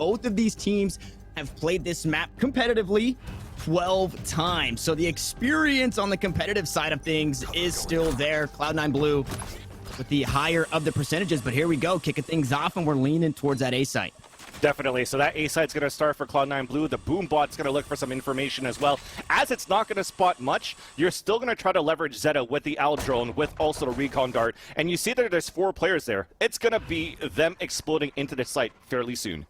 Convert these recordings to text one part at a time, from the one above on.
both of these teams have played this map competitively 12 times. So the experience on the competitive side of things is still there. Cloud9 Blue with the higher of the percentages, but here we go, kicking things off, and we're leaning towards that A site. Definitely. So that A site's going to start for Cloud9 Blue. The boom bot's going to look for some information as well. As it's not going to spot much, you're still going to try to leverage Zeta with the Owl drone, with also the recon dart. And you see that there's 4 players there. It's going to be them exploding into the site fairly soon.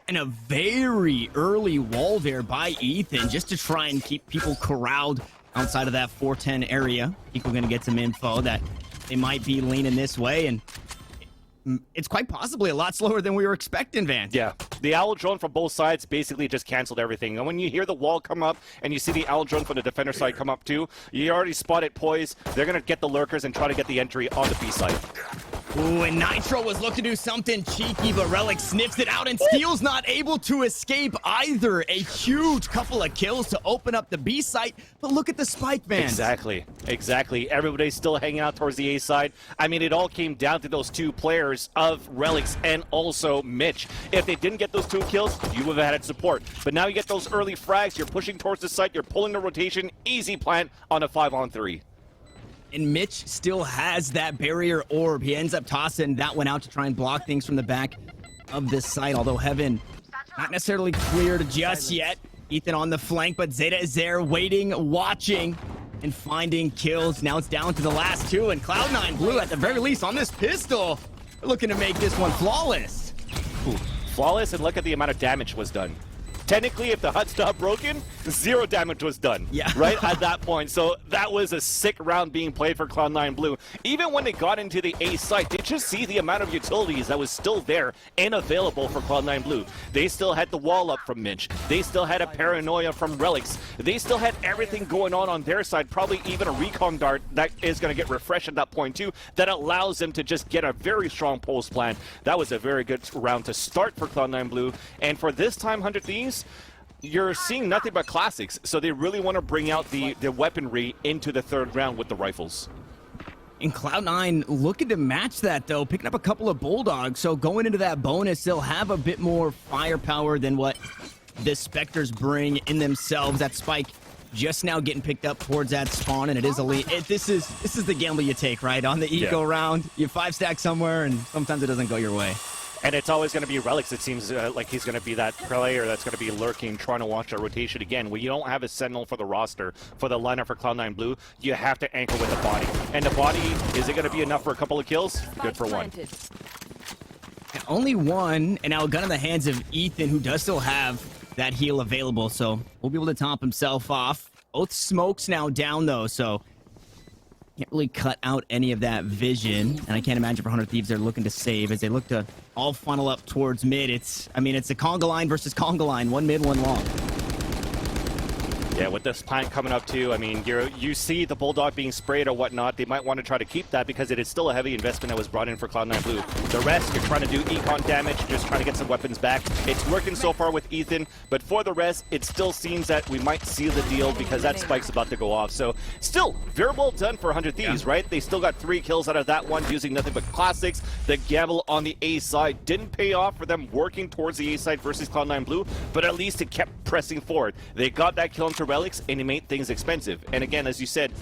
And a very early wall there by Ethan, just to try and keep people corralled outside of that 410 area. People going to get some info that they might be leaning this way, and it's quite possibly a lot slower than we were expecting, Van. Yeah, the Owl drone from both sides basically just canceled everything. And when you hear the wall come up and you see the Owl drone from the defender side come up too, you already spot it poised. They're going to get the lurkers and try to get the entry on the B side. Ooh, and Nitro was looking to do something cheeky, but Relic sniffs it out, and Steel's not able to escape either. A huge couple of kills to open up the B site, but look at the spike, Van. Exactly, exactly. Everybody's still hanging out towards the A side. I mean, it all came down to those 2 players of Relics and also Mitch. If they didn't get those 2 kills, you would have had support. But now you get those early frags, you're pushing towards the site, you're pulling the rotation, easy plant on a 5-on-3. And Mitch still has that barrier orb. He ends up tossing that one out to try and block things from the back of this site, although Heaven not necessarily cleared just yet. Ethan on the flank, but Zeta is there waiting, watching, and finding kills. Now it's down to the last 2, and Cloud9 Blue, at the very least, on this pistol, looking to make this one flawless. Ooh, flawless, and look at the amount of damage was done. Technically, if the hut's not broken, 0 damage was done. Yeah. Right at that point. So that was a sick round being played for Cloud9 Blue. Even when they got into the A site, they just see the amount of utilities that was still there and available for Cloud9 Blue. They still had the wall up from Mitch. They still had a paranoia from Relics. They still had everything going on their side, probably even a recon dart that is going to get refreshed at that point too, that allows them to just get a very strong post plan. That was a very good round to start for Cloud9 Blue. And for this time, 100 Thieves, you're seeing nothing but classics, so they really want to bring out the weaponry into the 3rd round with the rifles. And Cloud9 looking to match that, though, picking up a couple of Bulldogs, so going into that bonus, they'll have a bit more firepower than what the Spectres bring in themselves. That spike just now getting picked up towards that spawn, and it is elite. This is the gamble you take, right? On the eco round, you 5-stack somewhere, and sometimes it doesn't go your way. And it's always going to be Relics. It seems like he's going to be that player that's going to be lurking, trying to watch that rotation again. When you don't have a sentinel for the roster, for the lineup for Cloud9 Blue, you have to anchor with the body. And the body, is it going to be enough for a couple of kills? Good for 1. And only 1, and now a gun in the hands of Ethan, who does still have that heal available, so we'll be able to top himself off. Both smokes now down, though, so can't really cut out any of that vision, and I can't imagine for 100 Thieves they're looking to save as they look to all funnel up towards mid. It's a conga line versus conga line, 1 mid, 1 long. Yeah, with this plant coming up too, I mean, you see the Bulldog being sprayed or whatnot. They might want to try to keep that because it is still a heavy investment that was brought in for Cloud9 Blue. The rest, you're trying to do econ damage, just trying to get some weapons back. It's working so far with Ethan, but for the rest, it still seems that we might seal the deal because that spike's about to go off. So, still, very well done for 100 Thieves, right? They still got 3 kills out of that one using nothing but classics. The gamble on the A side didn't pay off for them working towards the A side versus Cloud9 Blue, but at least it kept pressing forward. They got that kill into Relics, and it made things expensive. And again, as you said,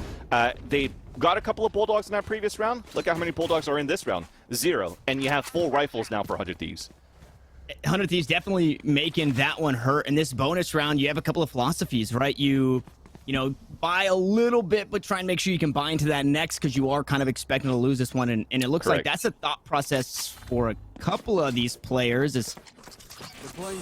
they got a couple of Bulldogs in that previous round. Look at how many Bulldogs are in this round. 0. And you have full rifles now for 100 Thieves. 100 Thieves definitely making that one hurt. In this bonus round, you have a couple of philosophies, right? You buy a little bit, but try and make sure you can buy into that next because you are kind of expecting to lose this one. And it looks like that's a thought process for a couple of these players. As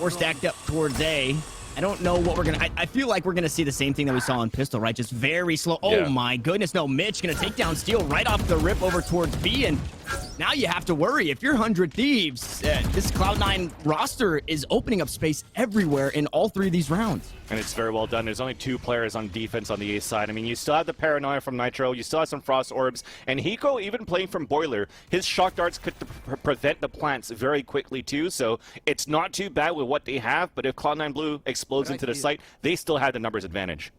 we're stacked up towards A. I don't know what we're going to... I feel like we're going to see the same thing that we saw in Pistol, right? Just very slow. Oh, my goodness. No, Mitch going to take down Steel right off the rip over towards B, and now you have to worry. If you're 100 Thieves, this Cloud9 roster is opening up space everywhere in all 3 of these rounds. And it's very well done. There's only 2 players on defense on the A side. I mean, you still have the Paranoia from Nitro. You still have some Frost Orbs. And Hiko, even playing from Boiler, his shock darts could prevent the plants very quickly, too. So it's not too bad with what they have. But if Cloud9 Blue explodes into the site, they still have the numbers advantage.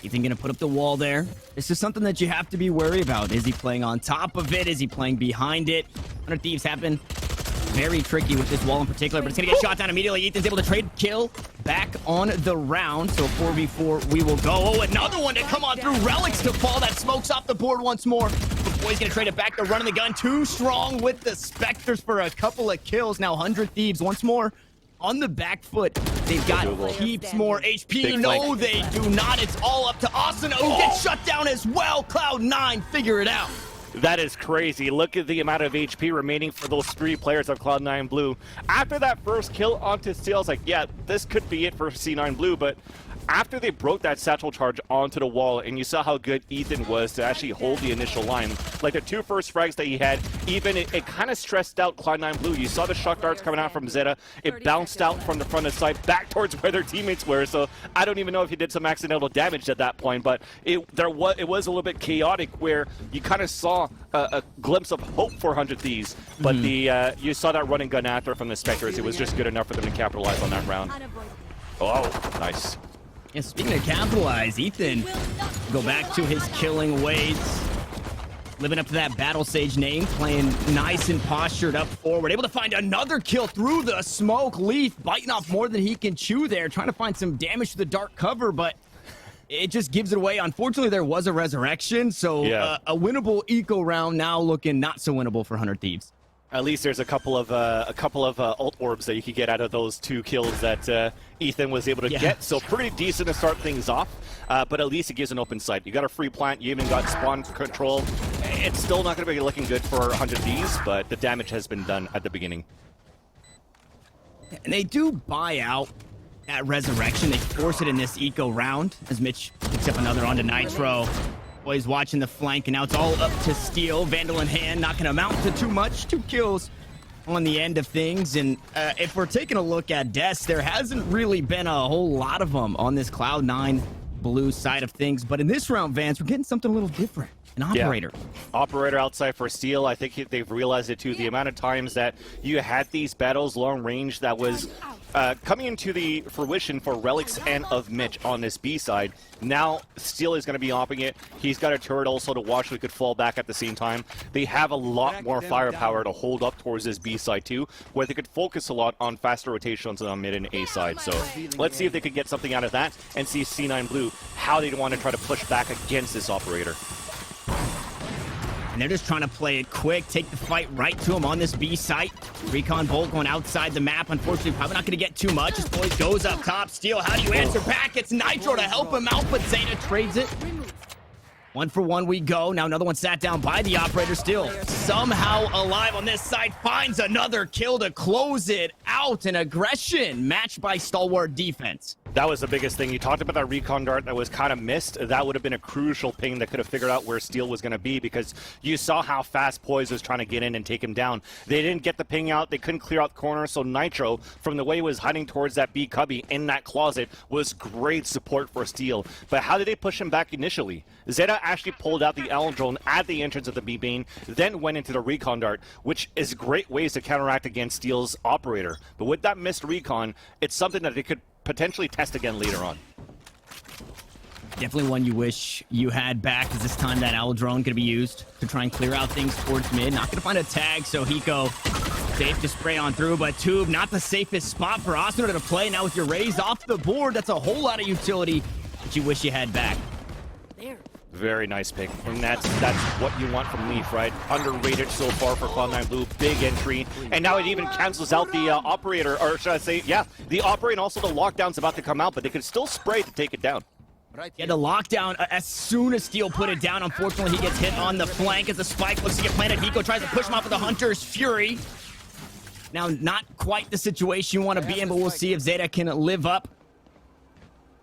Ethan gonna put up the wall there. This is something that you have to be worried about. Is he playing on top of it? Is he playing behind it? 100 Thieves have been very tricky with this wall in particular, but it's gonna get shot down immediately. Ethan's able to trade kill back on the round, so 4v4 we will go. Oh, another one to come on through. Relics to fall. That smokes off the board once more. Boy's gonna trade it back. They're running the gun too strong with the Spectres for a couple of kills. Now 100 Thieves once more on the back foot. They've got heaps more HP. Big No, flank. they do not. It's all up to Asuna, who gets shut down as well. Cloud9 figure it out. That is crazy. Look at the amount of HP remaining for those 3 players of Cloud9 Blue. After that first kill onto Steel, I was like, yeah, this could be it for C9 Blue, but after they broke that satchel charge onto the wall, and you saw how good Ethan was to actually hold the initial line, like the 2 first frags that he had, even it kind of stressed out Cloud9 Blue. You saw the shock darts coming out from Zeta. It bounced out from the front of the side back towards where their teammates were, so I don't even know if he did some accidental damage at that point, but it was a little bit chaotic where you kind of saw a glimpse of hope for 100 Thieves, but you saw that running gun after from the Spectres. It was just good enough for them to capitalize on that round. Oh, nice. And speaking of capitalize, Ethan go back to his killing ways. Living up to that Battle Sage name, playing nice and postured up forward. Able to find another kill through the smoke. Leaf biting off more than he can chew there, trying to find some damage to the dark cover, but it just gives it away. Unfortunately, there was a resurrection, so a winnable eco round now looking not so winnable for 100 Thieves. At least there's a couple of ult orbs that you could get out of those 2 kills that Ethan was able to get. So pretty decent to start things off, but at least it gives an open sight. You got a free plant, you even got spawn control. It's still not going to be looking good for 100 Thieves, but the damage has been done at the beginning. And they do buy out that resurrection. They force it in this eco round as Mitch picks up another onto Nitro. Boys watching the flank, and now it's all up to Steel. Vandal in hand, not going to amount to too much. 2 kills on the end of things. And if we're taking a look at deaths, there hasn't really been a whole lot of them on this Cloud9 Blue side of things. But in this round, Vance, we're getting something a little different. An operator. Yeah. Operator outside for Steel. I think they've realized it too. The amount of times that you had these battles long range that was coming into the fruition for Relics and of Mitch on this B side. Now Steel is going to be opping it. He's got a turret also to watch, so he could fall back at the same time. They have a lot more firepower to hold up towards this B side too, where they could focus a lot on faster rotations on mid and A side. So let's see if they could get something out of that and see C9 Blue how they want to try to push back against this operator. And they're just trying to play it quick, take the fight right to him on this B site. Recon Bolt going outside the map. Unfortunately, probably not going to get too much. His boy goes up top. Steel, how do you answer back? It's Nitro to help him out, but Zeta trades it. 1 for 1 we go. Now another one sat down by the operator. Still somehow alive on this side. Finds another kill to close it out. An aggression matched by stalwart defense. That was the biggest thing. You talked about that recon dart that was kind of missed. That would have been a crucial ping that could have figured out where Steel was going to be, because you saw how fast Poise was trying to get in and take him down. They didn't get the ping out. They couldn't clear out the corner. So Nitro, from the way he was hiding towards that B cubby in that closet, was great support for Steel. But how did they push him back initially? Zeta actually pulled out the L drone at the entrance of the B main, then went into the recon dart, which is great ways to counteract against Steel's operator. But with that missed recon, it's something that they could potentially test again later on. Definitely one you wish you had back, because this time that owl drone going to be used to try and clear out things towards mid. Not going to find a tag, so Hiko safe to spray on through, but Tube not the safest spot for Asuna to play. Now with your raise off the board, that's a whole lot of utility that you wish you had back. Very nice pick, and that's what you want from Leaf, right? Underrated so far for Cloud9 Blue, big entry, and now it even cancels out the operator, or should I say, yeah, the operator and also the lockdown's about to come out, but they can still spray to take it down. Yeah, the lockdown, as soon as Steel put it down, unfortunately he gets hit on the flank as the spike looks to get planted. Hiko tries to push him off with the Hunter's Fury. Now, not quite the situation you want to be in, but we'll see if Zeta can live up.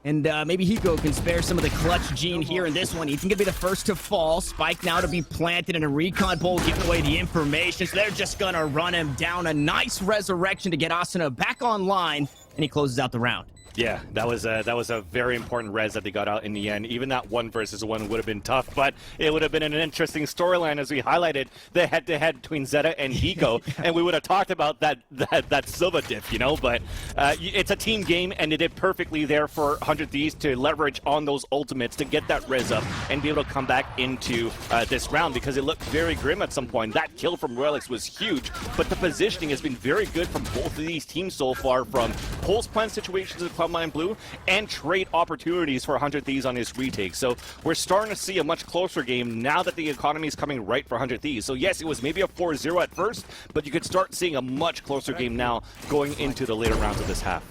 And maybe Hiko can spare some of the clutch gene here in this one. Ethan gonna be the first to fall. Spike now to be planted, and a recon bolt giving away the information. So they're just gonna run him down. A nice resurrection to get Asuna back online, and he closes out the round. Yeah, that was a very important res that they got out in the end. Even that 1 versus 1 would have been tough, but it would have been an interesting storyline as we highlighted the head-to-head between Zeta and Hiko, and we would have talked about that Silva diff, you know. But it's a team game, and they did perfectly there for 100 Thieves to leverage on those ultimates to get that res up and be able to come back into this round, because it looked very grim at some point. That kill from Relics was huge, but the positioning has been very good from both of these teams so far, from pulse plan situations of Cloud9 Blue and trade opportunities for 100 Thieves on his retake. So we're starting to see a much closer game now that the economy is coming right for 100 Thieves. So yes, it was maybe a 4-0 at first, but you could start seeing a much closer game now going into the later rounds of this half.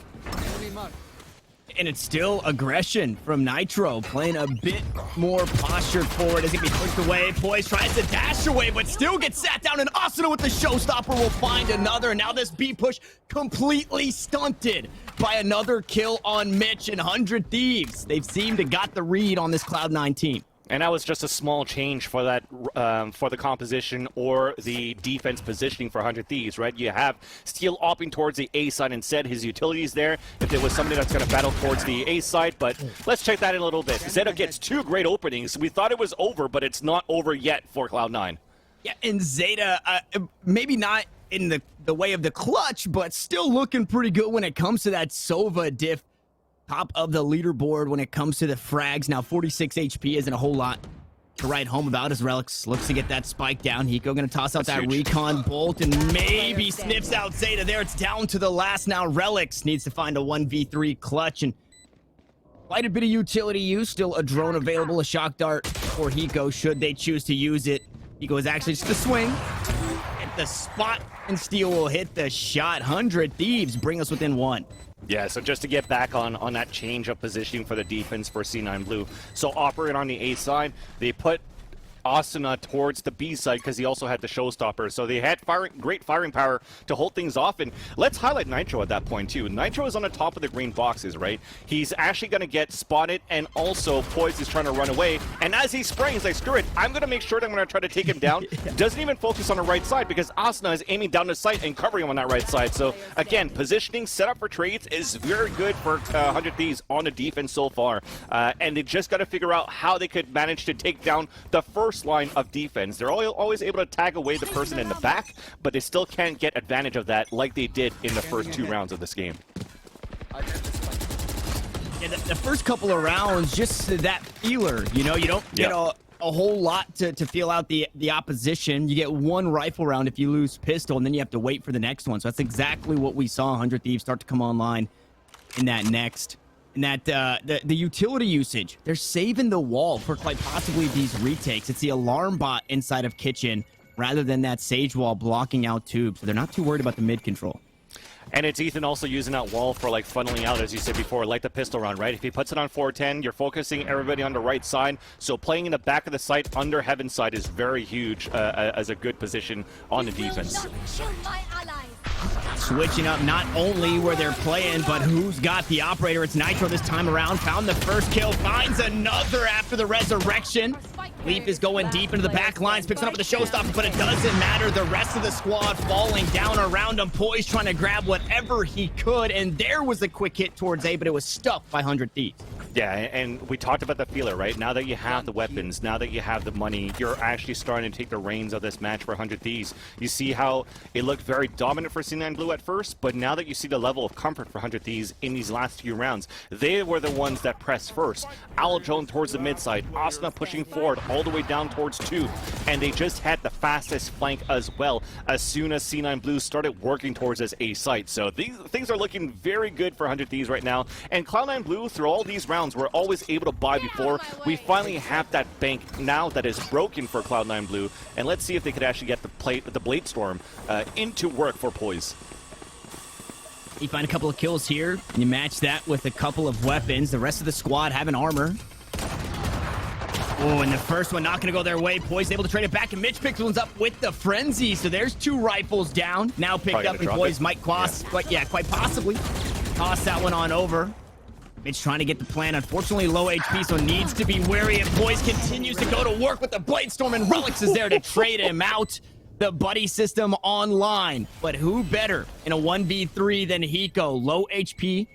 And it's still aggression from Nitro, playing a bit more postured forward. Is going to be pushed away. Poise tries to dash away, but still gets sat down. And Asuna with the showstopper will find another. And now this B push completely stunted by another kill on Mitch and 100 Thieves. They've seemed to got the read on this Cloud9 team. And that was just a small change for that, for the composition or the defense positioning for 100 Thieves, right? You have Steel opting towards the A side instead. His utility's there. If there was somebody that's going to battle towards the A side, but let's check that in a little bit. Zeta gets 2 great openings. We thought it was over, but it's not over yet for Cloud9. Yeah, and Zeta, maybe not in the way of the clutch, but still looking pretty good when it comes to that Sova diff. Top of the leaderboard when it comes to the frags. Now 46 HP isn't a whole lot to write home about as Relics looks to get that spike down. Hiko gonna toss out that recon bolt and maybe sniffs out Zeta there. It's down to the last now. Relics needs to find a 1v3 clutch and quite a bit of utility use. Still a drone available, a shock dart for Hiko should they choose to use it. Hiko is actually just a swing at the spot and Steel will hit the shot. 100 Thieves bring us within 1. Yeah, so just to get back on that change of positioning for the defense for C9 Blue. So operate on the A side, they put Asuna towards the B side because he also had the showstopper. So they had great firing power to hold things off. And let's highlight Nitro at that point too. Nitro is on the top of the green boxes, right? He's actually going to get spotted, and also Poise is trying to run away. And as he springs, like, screw it, I'm going to make sure that I'm going to try to take him down. Doesn't even focus on the right side because Asuna is aiming down the sight and covering him on that right side. So again, positioning, set up for trades is very good for 100 Thieves on the defense so far. And they just got to figure out how they could manage to take down the first line of defense. They're always able to tag away the person in the back, but they still can't get advantage of that like they did in the first 2 rounds of this game. Yeah, the first couple of rounds, just that feeler, you know, you don't get a whole lot to feel out the opposition. You get 1 rifle round if you lose pistol, and then you have to wait for the next one. So that's exactly what we saw 100 Thieves start to come online in that next. And that the utility usage, they're saving the wall for quite possibly these retakes. It's the alarm bot inside of Kitchen rather than that Sage wall blocking out tubes. So they're not too worried about the mid control. And it's Ethan also using that wall for like funneling out, as you said before, like the pistol round, right? If he puts it on 410, you're focusing everybody on the right side. So playing in the back of the site under Heaven side is very huge as a good position on the defense. Switching up not only where they're playing, but who's got the operator. It's Nitro this time around. Found the first kill, finds another after the resurrection. Leaf is going deep into the back lines, picks it up with the showstopper, but it doesn't matter. The rest of the squad falling down around him. Poise trying to grab whatever he could, and there was a quick hit towards A, but it was stuffed by 100 Thieves. Yeah, and we talked about the feeler, right? Now that you have the weapons, now that you have the money, you're actually starting to take the reins of this match for 100 Thieves. You see how it looked very dominant for C9 Blue at first, but now that you see the level of comfort for 100 Thieves in these last few rounds, they were the ones that pressed first. Owl Drone towards the mid side, Asuna pushing forward all the way down towards 2, and they just had the fastest flank as well as soon as C9 Blue started working towards this A site. So these things are looking very good for 100 Thieves right now, and Cloud9 Blue, through all these rounds, were always able to buy before. We finally have that bank now that is broken for Cloud9 Blue, and let's see if they could actually get the Blade Storm into work for Poise. You find a couple of kills here. You match that with a couple of weapons. The rest of the squad having armor. Oh, and the first one not going to go their way. Poise able to trade it back, and Mitch picks ones up with the Frenzy. So there's 2 rifles down. Now picked up, and Poise might quite possibly toss that one on over. Mitch trying to get the plan. Unfortunately, low HP, so needs to be wary. And Poise continues to go to work with the Blade Storm, and Relics is there to trade him out. The buddy system online. But who better in a 1v3 than Hiko? Low HP,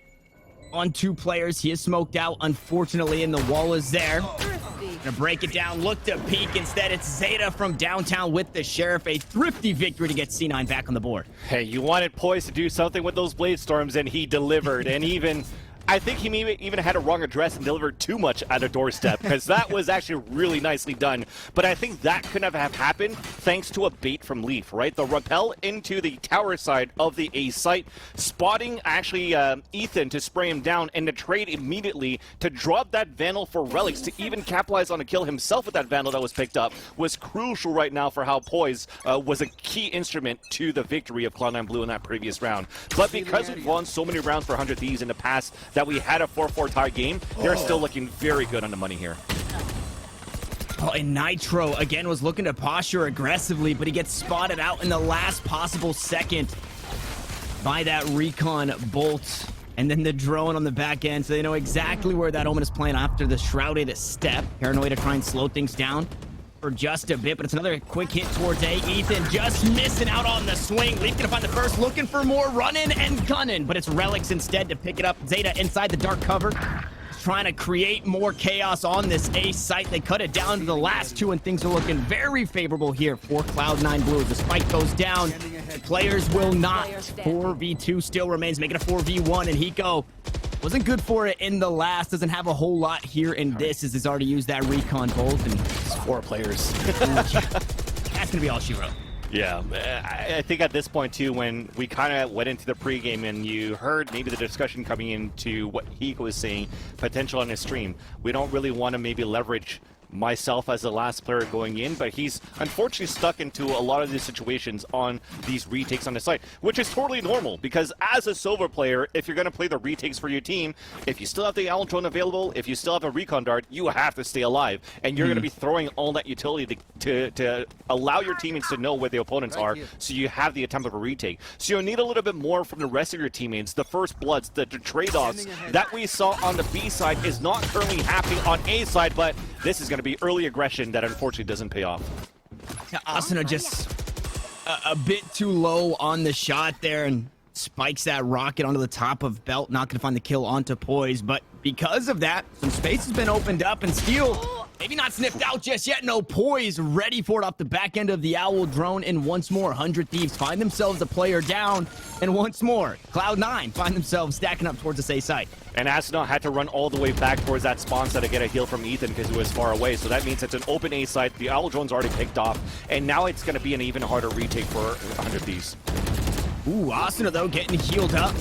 on 2 players. He is smoked out, unfortunately, and the wall is there. Gonna break it down, look to peek. Instead, it's Zeta from downtown with the Sheriff. A thrifty victory to get C9 back on the board. Hey, you wanted Poise to do something with those Blade Storms, and he delivered. And even, I think he maybe even had a wrong address and delivered too much at a doorstep, because that was actually really nicely done. But I think that couldn't have happened thanks to a bait from Leaf, right? The rappel into the tower side of the A site, spotting actually Ethan to spray him down, and to trade immediately to drop that Vandal for Relics to even capitalize on a kill himself with that Vandal that was picked up was crucial right now for how Poise was a key instrument to the victory of Cloud9 Blue in that previous round. But because we've won so many rounds for 100 Thieves in the past that we had a 4-4 tie game, they're still looking very good on the money here. Oh, and Nitro, again, was looking to posture aggressively, but he gets spotted out in the last possible second by that recon bolt. And then the drone on the back end, so they know exactly where that Omen is playing after the shrouded step. Paranoid to try and slow things down for just a bit, but it's another quick hit towards A. Ethan just missing out on the swing. Leaf gonna find the first, looking for more, running and gunning, but it's Relics instead to pick it up. Zeta inside the dark cover, trying to create more chaos on this A site. They cut it down to the last 2, and things are looking very favorable here for Cloud9 Blue. The spike goes down. Players will not. 4v2 still remains, making a 4v1, and Hiko wasn't good for it in the last. Doesn't have a whole lot here in this, as he's already used that recon bolt. And It's 4 players. that's gonna be all she wrote. Yeah, I think at this point too, when we kind of went into the pregame and you heard maybe the discussion coming into what he was saying, potential on his stream, we don't really want to maybe leverage myself as the last player going in, but he's unfortunately stuck into a lot of these situations on these retakes on the site, which is totally normal, because as a silver player, if you're going to play the retakes for your team, if you still have the Owl Drone available, if you still have a recon dart, you have to stay alive, and you're going to be throwing all that utility to allow your teammates to know where the opponents are, so you have the attempt of a retake. So you'll need a little bit more from the rest of your teammates, the first bloods, the trade-offs that we saw on the B side is not currently happening on A side, but this is going to be early aggression that unfortunately doesn't pay off. Asuna just a bit too low on the shot there, and spikes that rocket onto the top of Belt. Not going to find the kill onto Poise, but because of that, some space has been opened up, and Steel maybe not sniffed out just yet. No, Poise ready for it off the back end of the Owl Drone, and once more, 100 Thieves find themselves a player down, and once more, Cloud9 find themselves stacking up towards the A site. And Asuna had to run all the way back towards that spawn site to get a heal from Ethan because he was far away. So that means it's an open A site. The Owl Drone's already picked off. And now it's going to be an even harder retake for 100 Thieves. Ooh, Asuna, though, getting healed up.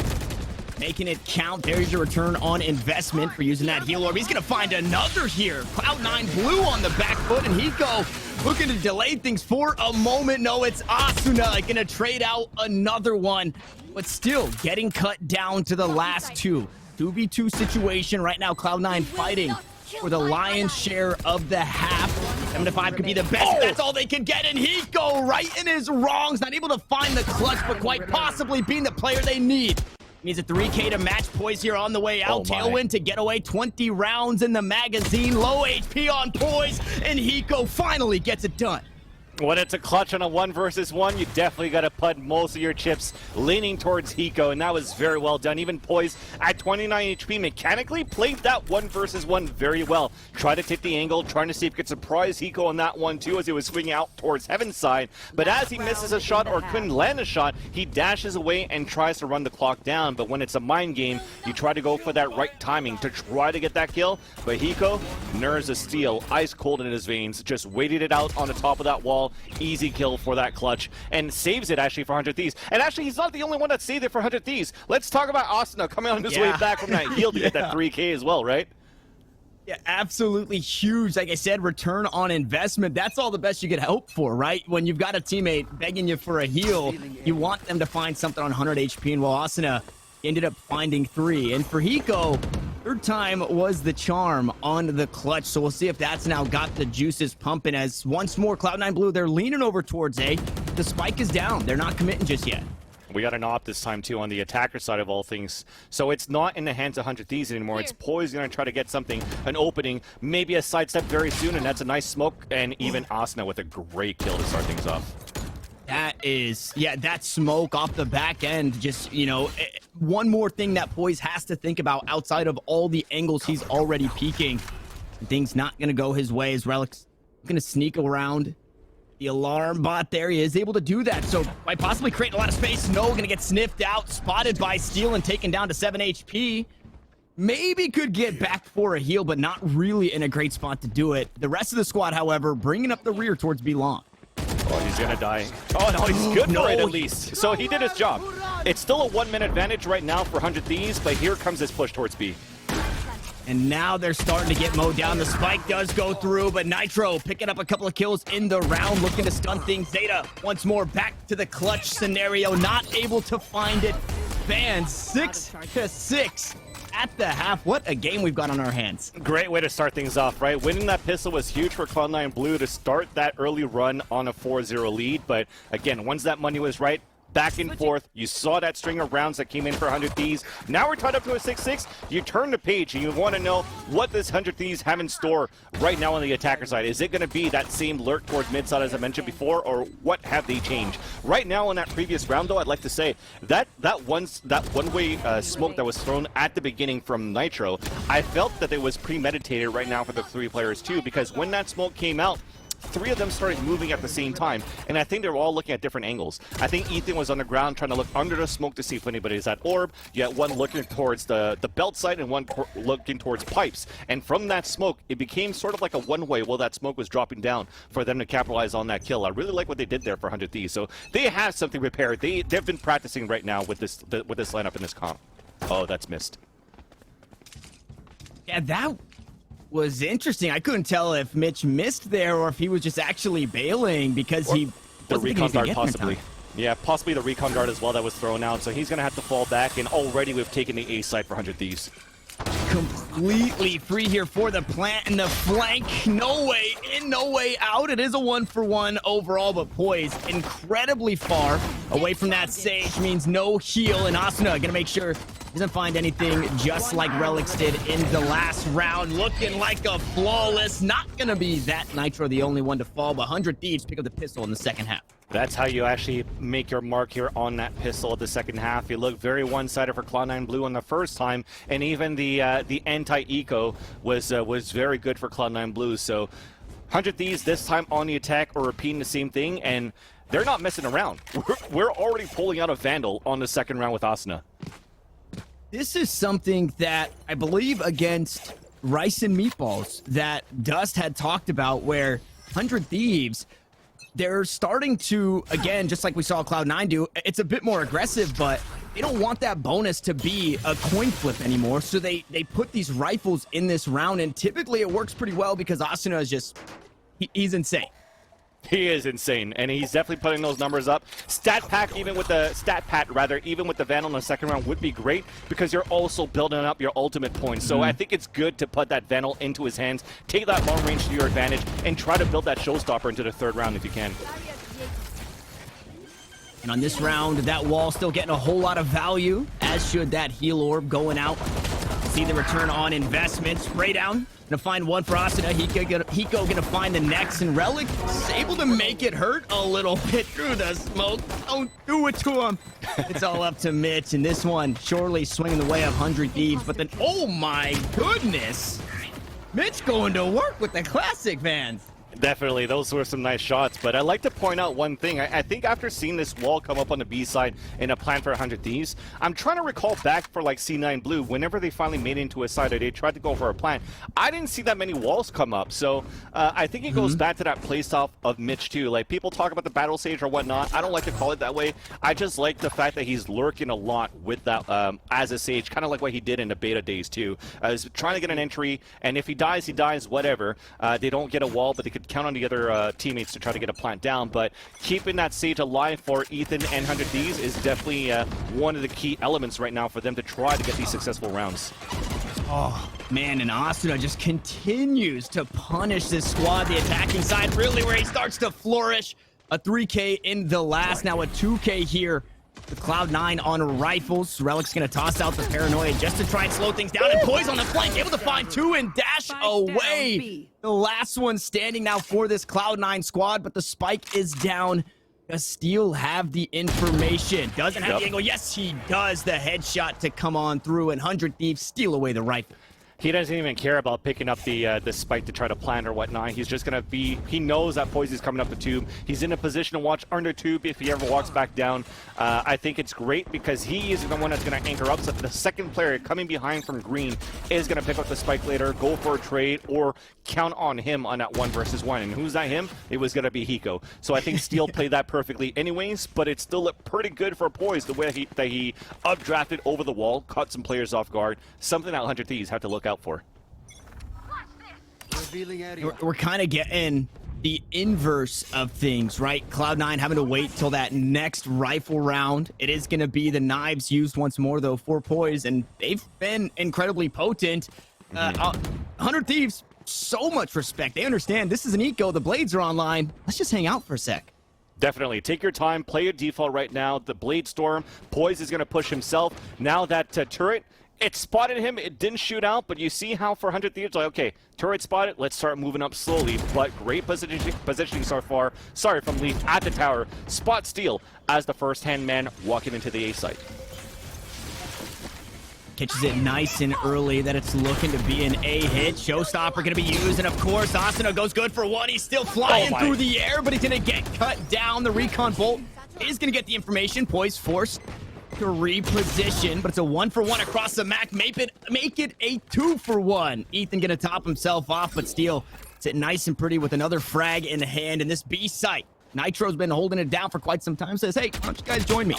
Making it count. There's your return on investment for using that heal orb. He's going to find another here. Cloud9 Blue on the back foot, and Hiko looking to delay things for a moment. No, it's Asuna going to trade out another one, but still getting cut down to the last 2. 2v2 situation right now. Cloud9 fighting for the lion's share of the half. 7-5 could be the best. That's all they can get, and Hiko right in his wrongs. Not able to find the clutch, but quite possibly being the player they need. Needs a 3K to match. Poise here on the way out. Tailwind to get away. 20 rounds in the magazine. Low HP on Poise, and Hiko finally gets it done. When it's a clutch on a 1 versus 1, you definitely got to put most of your chips leaning towards Hiko, and that was very well done. Even Poise at 29 HP mechanically played that 1 versus 1 very well. Tried to take the angle, trying to see if he could surprise Hiko on that one too as he was swinging out towards Heaven's side. But as he misses a shot or couldn't land a shot, he dashes away and tries to run the clock down. But when it's a mind game, you try to go for that right timing to try to get that kill. But Hiko, nerves of steel, ice cold in his veins, just waited it out on the top of that wall. Easy kill for that clutch, and saves it actually for 100 Thieves. And actually, he's not the only one that saved it for 100 Thieves. Let's talk about Asuna coming on his way back from that heal to get that 3K as well, right? Yeah, absolutely huge. Like I said, return on investment. That's all the best you could hope for, right? When you've got a teammate begging you for a heal, you want them to find something on 100 HP, and while Asuna ended up finding 3. And for Hiko, third time was the charm on the clutch, so we'll see if that's now got the juices pumping, as once more Cloud9 Blue, they're leaning over towards A. The spike is down. They're not committing just yet. We got an op this time too on the attacker side of all things. So it's not in the hands of 100 Thieves anymore. It's Poise going to try to get something, an opening, maybe a sidestep very soon, and that's a nice smoke, and even Asuna with a great kill to start things off. That is, yeah, that smoke off the back end. Just, you know, one more thing that Poise has to think about outside of all the angles he's already peeking. Things not going to go his way as Relic's going to sneak around the alarm bot there. He is able to do that. So by possibly creating a lot of space, No going to get sniffed out, spotted by Steel and taken down to 7 HP. Maybe could get back for a heal, but not really in a great spot to do it. The rest of the squad, however, bringing up the rear towards B long. Oh, he's gonna die. Oh, no, he's good for it at least. So he did his job. It's still a 1-minute advantage right now for 100 Thieves, but here comes his push towards B. And now they're starting to get mowed down. The spike does go through, but Nitro picking up a couple of kills in the round, looking to stun things. Zeta once more back to the clutch scenario, not able to find it. Fans 6-6 at the half. What a game we've got on our hands. Great way to start things off, right? Winning that pistol was huge for Cloud9 Blue to start that early run on a 4-0 lead. But again, once that money was right, back and forth. You saw that string of rounds that came in for 100 Thieves. Now we're tied up to a 6-6. You turn the page and you want to know what this 100 Thieves have in store right now on the attacker side. Is it going to be that same lurk towards mid side as I mentioned before, or what have they changed? Right now on that previous round, though, I'd like to say that one-way smoke that was thrown at the beginning from Nitro, I felt that it was premeditated right now for the 3 players too, because when that smoke came out, 3 of them started moving at the same time, and I think they were all looking at different angles. I think Ethan was on the ground trying to look under the smoke to see if anybody's at orb. You had one looking towards the belt side and one looking towards pipes. And from that smoke, it became sort of like a one-way while that smoke was dropping down for them to capitalize on that kill. I really like what they did there for 100 Thieves. So they have something prepared. They've been practicing right now with this lineup in this comp. Oh, that's missed. Yeah, that was interesting. I couldn't tell if Mitch missed there or if he was just actually bailing because he the recon guard possibly. Yeah, possibly the recon guard as well that was thrown out. So he's going to have to fall back, and already we've taken the A side for 100 Thieves. Completely free here for the plant and the flank. No way in, no way out. It is a 1-for-1 overall, but Poise incredibly far away from that sage means no heal, and Asuna gonna make sure he doesn't find anything, just like Relics did in the last round. Looking like a flawless. Not gonna be that Nitro the only one to fall, but 100 Thieves pick up the pistol in the second half. That's how you actually make your mark here on that pistol at the second half. You look very one-sided for Cloud9 Blue on the first time, and even the anti-eco was very good for Cloud9 Blue. So 100 Thieves this time on the attack are repeating the same thing, and they're not messing around. We're already pulling out a Vandal on the second round with Asuna. This is something that I believe against Rice and Meatballs that Dust had talked about, where 100 Thieves, they're starting to, again, just like we saw Cloud9 do, it's a bit more aggressive, but they don't want that bonus to be a coin flip anymore. So they put these rifles in this round, and typically it works pretty well because Asuna is just, he's insane. He is insane, and he's definitely putting those numbers up. Stat pat, even with the Vandal in the second round would be great because you're also building up your ultimate points. So I think it's good to put that Vandal into his hands, take that long range to your advantage, and try to build that showstopper into the third round if you can. And on this round, that wall still getting a whole lot of value, as should that heal orb going out. See the return on investment. Spray down. Gonna find one for Asuna. Hiko gonna find the next, and Relic is able to make it hurt a little bit through the smoke. Don't do it to him. It's all up to Mitch, and this one surely swinging the way of 100 Thieves, but then, oh my goodness! Mitch going to work with the classic fans. Definitely, those were some nice shots, but I'd like to point out one thing. I think after seeing this wall come up on the B side in a plan for 100 Thieves, I'm trying to recall back for like C9 Blue, whenever they finally made it into a side or they tried to go for a plan, I didn't see that many walls come up. So I think it goes back to that playstyle of Mitch too. Like, people talk about the battle stage or whatnot. I don't like to call it that way. I just like the fact that he's lurking a lot with that as a sage, kind of like what he did in the beta days too. He's trying to get an entry, and if he dies, whatever. They don't get a wall, but they could count on the other teammates to try to get a plant down. But keeping that sage alive for Ethan and 100 Thieves is definitely one of the key elements right now for them to try to get these successful rounds. Oh, man, and Asuna just continues to punish this squad, the attacking side, really where he starts to flourish. A 3K in the last, now a 2K here with Cloud9 on rifles. Relic's gonna toss out the paranoia just to try and slow things down, and Poise on the flank, able to find 2 and dash away. The last one standing now for this Cloud9 squad, but the spike is down. Does Steel have the information? Doesn't have the angle. Yes, he does. The headshot to come on through, and 100 Thieves steal away the rifle. He doesn't even care about picking up the spike to try to plant or whatnot. He's just gonna be. He knows that Poise is coming up the tube. He's in a position to watch under tube if he ever walks back down. I think it's great because he is the one that's gonna anchor up. So the second player coming behind from green is gonna pick up the spike later, go for a trade, or count on him on that 1 versus 1. And who's that him? It was gonna be Hiko. So I think Steel played that perfectly anyways. But it still looked pretty good for Poise the way that he updrafted over the wall, caught some players off guard. Something that 100 Thieves have to look out for. We're kind of getting the inverse of things, right? Cloud9 having to wait till that next rifle round. It is going to be the knives used once more, though, for Poise, and they've been incredibly potent. 100 Thieves, so much respect. They understand this is an eco. The blades are online. Let's just hang out for a sec. Definitely. Take your time. Play your default right now. The Blade Storm. Poise is going to push himself. Now that turret, it spotted him. It didn't shoot out, but you see how for 100 Thieves, like, okay, turret spotted. Let's start moving up slowly. But great positioning so far. Sorry, from Leaf at the tower. Spot Steel as the first-hand man walking into the A site. Catches it nice and early that it's looking to be an A hit. Showstopper going to be used, and of course, Asuna goes good for 1. He's still flying through the air, but he's going to get cut down. The recon bolt is going to get the information. Poise forced to reposition, but it's a 1-for-1 across the map. Make it a 2-for-1. Ethan going to top himself off, but Steel sitting nice and pretty with another frag in hand in this B site. Nitro's been holding it down for quite some time. Says, hey, why don't you guys join me?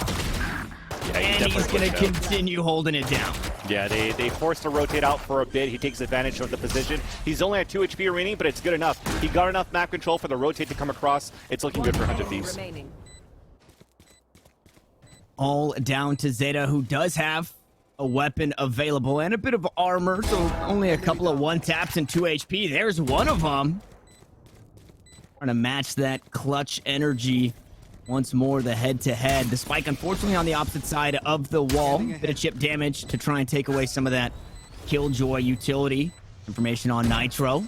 Yeah, and he's going to continue holding it down. Yeah, they forced to rotate out for a bit. He takes advantage of the position. He's only at 2 HP remaining, but it's good enough. He got enough map control for the rotate to come across. It's looking good for 100 Thieves. All down to Zeta, who does have a weapon available and a bit of armor, so only a couple of 1-taps and 2 HP. There's one of them. Trying to match that clutch energy. Once more, the head-to-head. The spike, unfortunately, on the opposite side of the wall. Bit of chip damage to try and take away some of that Killjoy utility. Information on Nitro.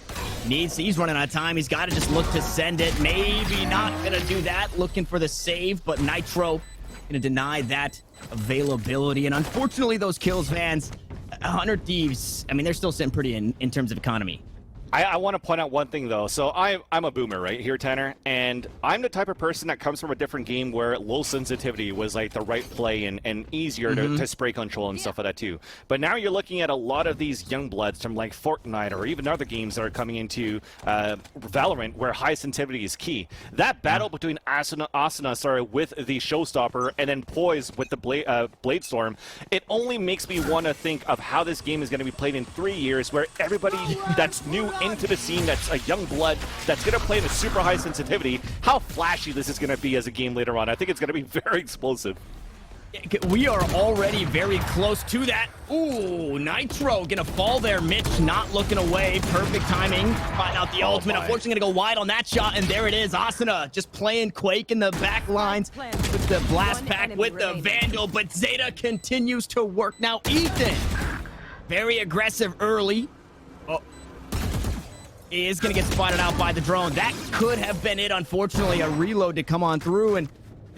He's running out of time. He's got to just look to send it. Maybe not going to do that. Looking for the save, but Nitro going to deny that availability. And unfortunately, those kills, fans, 100 Thieves, I mean, they're still sitting pretty in terms of economy. I want to point out one thing, though. So I'm a boomer, right here, Tanner, and I'm the type of person that comes from a different game where low sensitivity was like the right play and easier to spray control and stuff like that, too. But now you're looking at a lot of these young bloods from like Fortnite or even other games that are coming into Valorant where high sensitivity is key. That battle between Asuna with the Showstopper and then Poise with the Blade Storm, it only makes me want to think of how this game is going to be played in 3 years where everybody that's new into the scene, that's a young blood, that's going to play in a super high sensitivity, how flashy this is going to be as a game later on. I think it's going to be very explosive. We are already very close to that. Ooh, Nitro gonna fall there. Mitch not looking away. Perfect timing. Find out the ultimate. Unfortunately, gonna go wide on that shot, and there it is. Asuna just playing Quake in the back lines with the blast pack with the Vandal, but Zeta continues to work. Now, Ethan, very aggressive early. Is going to get spotted out by the drone. That could have been it, unfortunately. A reload to come on through, and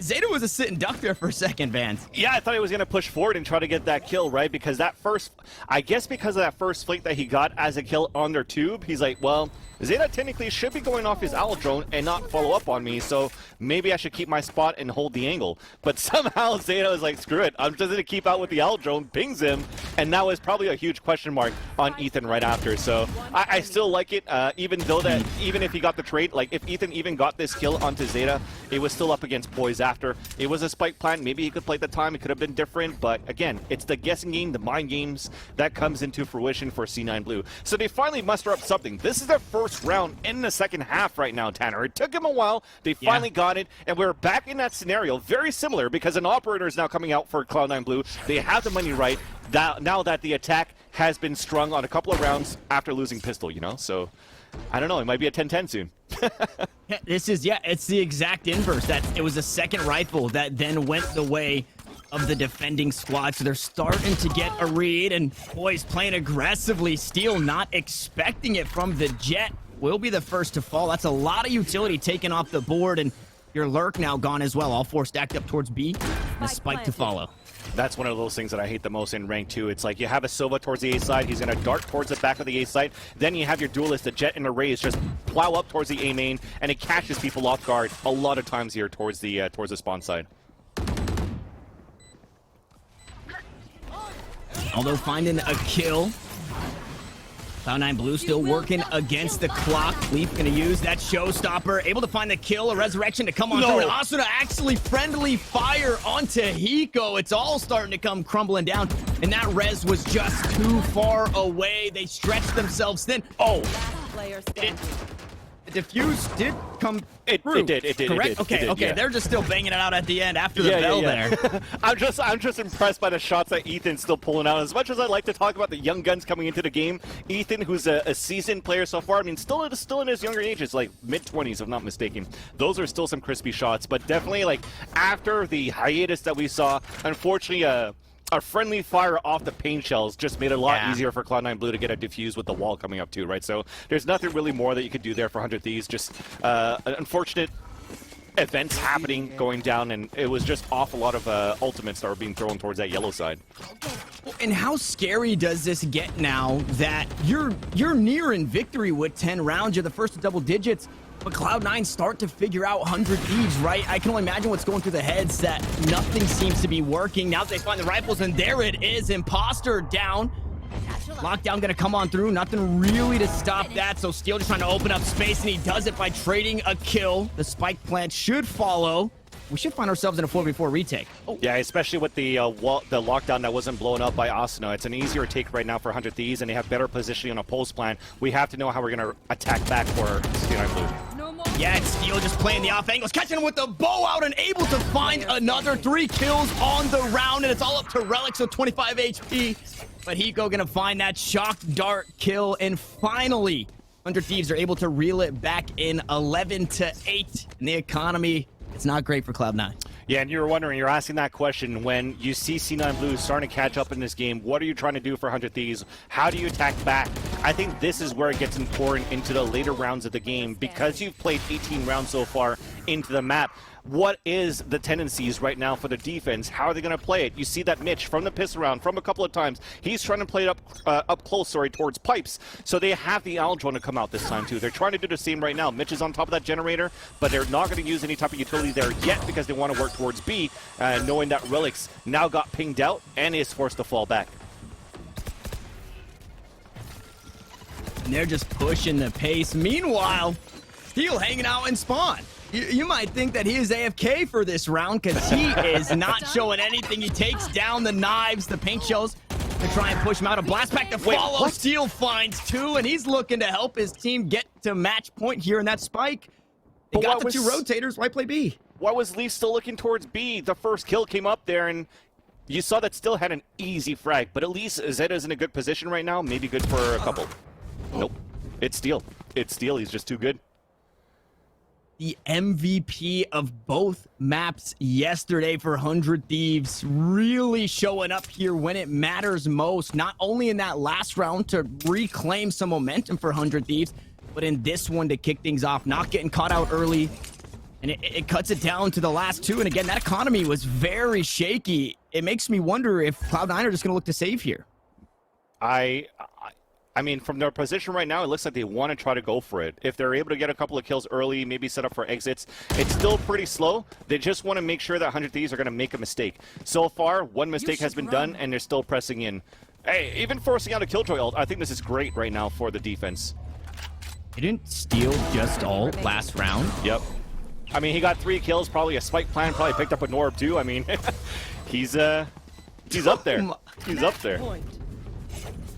Zeta was a sit and duck there for a second, Vance. Yeah, I thought he was going to push forward and try to get that kill, right? Because that first, I guess because of that first flick that he got as a kill on their tube, he's like, well, Zeta technically should be going off his owl drone and not follow up on me, so maybe I should keep my spot and hold the angle. But somehow Zeta is like, screw it, I'm just going to keep out with the owl drone, pings him, and that was probably a huge question mark on Ethan right after. So I still like it, even if he got the trade, like if Ethan even got this kill onto Zeta, it was still up against Poise after. It was a spike plant, maybe he could play at the time, it could have been different, but again, it's the guessing game, the mind games, that comes into fruition for C9 Blue. So they finally muster up something. This is their first round in the second half right now, Tanner. It took him a while. They finally got it, and we're back in that scenario. Very similar, because an operator is now coming out for Cloud9 Blue. They have the money right now that the attack has been strung on a couple of rounds after losing pistol, you know? So, I don't know. It might be a 10-10 soon. It's the exact inverse. It was a second rifle that then went the way of the defending squad, so they're starting to get a read, and Poise playing aggressively. Steel not expecting it from the Jet. Will be the first to fall. That's a lot of utility taken off the board, and Your lurk now gone as well. All 4 stacked up towards B. And a spike to follow. That's one of those things that I hate the most in rank 2. It's like you have a Sova towards the A side. He's going to dart towards the back of the A side. Then you have your duelist, the Jet and the Raze, just plow up towards the A main, and it catches people off guard a lot of times here towards the spawn side. Although finding a kill. Cloud9 Blue still working against the clock. Leaf gonna use that showstopper. Able to find the kill, a resurrection to come on through. And Asuna actually friendly fire onto Hiko. It's all starting to come crumbling down. And that res was just too far away. They stretched themselves thin. Oh! The defuse did come through. It did. Correct? Okay, yeah. They're just still banging it out at the end after the bell there. I'm just impressed by the shots that Ethan's still pulling out. As much as I like to talk about the young guns coming into the game, Ethan, who's a seasoned player so far, I mean, still in his younger ages, like mid-20s, if I'm not mistaken. Those are still some crispy shots, but definitely, like, after the hiatus that we saw, unfortunately, a friendly fire off the paint shells just made it a lot easier for Cloud9 Blue to get a defuse with the wall coming up too, right? So there's nothing really more that you could do there for 100 Thieves. Just unfortunate events happening going down, and it was just off a lot of ultimates that were being thrown towards that yellow side. And how scary does this get now that you're nearing victory with 10 rounds? You're the first to double digits. But Cloud9 start to figure out 100 Thieves, right? I can only imagine what's going through the heads that nothing seems to be working. Now they find the rifles, and there it is. Imposter down. Lockdown gonna come on through. Nothing really to stop that. So Steel just trying to open up space, and he does it by trading a kill. The spike plant should follow. We should find ourselves in a 4v4 retake. Oh. Yeah, especially with the lockdown that wasn't blown up by Asuna. It's an easier take right now for 100 Thieves, and they have better positioning on a pulse plan. We have to know how we're going to attack back for Cloud9 Blue. Yeah, it's Steel just playing the off angles, catching him with the bow out and able to find another 3 kills on the round, and it's all up to Relic, so 25 HP. But Hiko gonna find that shock dart kill, and finally, 100 Thieves are able to reel it back in 11-8. And the economy, it's not great for Cloud9. Yeah, and you're wondering, you're asking that question when you see C9 Blue starting to catch up in this game. What are you trying to do for 100 Thieves? How do you attack back? I think this is where it gets important into the later rounds of the game, because you've played 18 rounds so far into the map. What is the tendencies right now for the defense? How are they going to play it? You see that Mitch from the pistol round from a couple of times. He's trying to play it up close, towards pipes. So they have the Aldron to come out this time too. They're trying to do the same right now. Mitch is on top of that generator, but they're not going to use any type of utility there yet because they want to work towards B, knowing that Relic's now got pinged out and is forced to fall back. And they're just pushing the pace. Meanwhile, Steel hanging out in spawn. You might think that he is AFK for this round because he is not showing anything. He takes down the knives, the paint shells to try and push him out. A blast back to follow. Steel finds 2, and he's looking to help his team get to match point here in that spike. They got the 2 rotators. Why play B? Why was Leaf still looking towards B? The first kill came up there, and you saw that Still had an easy frag. But at least Zeta's in a good position right now. Maybe good for a couple. Nope. It's Steel. It's Steel. He's just too good. The MVP of both maps yesterday for 100 Thieves, really showing up here when it matters most, not only in that last round to reclaim some momentum for 100 Thieves, but in this one to kick things off, not getting caught out early, and it cuts it down to the last 2. And again, that economy was very shaky. It makes me wonder if Cloud9 are just going to look to save here. I mean, from their position right now, it looks like they want to try to go for it. If they're able to get a couple of kills early, maybe set up for exits, it's still pretty slow. They just want to make sure that 100 Thieves are going to make a mistake. So far, 1 mistake has been done, and they're still pressing in. Hey, even forcing out a Killjoy ult, I think this is great right now for the defense. Didn't Steel just ult last round? Yep. I mean, he got 3 kills, probably a spike plan, probably picked up a Norb too. I mean, he's up there. He's up there.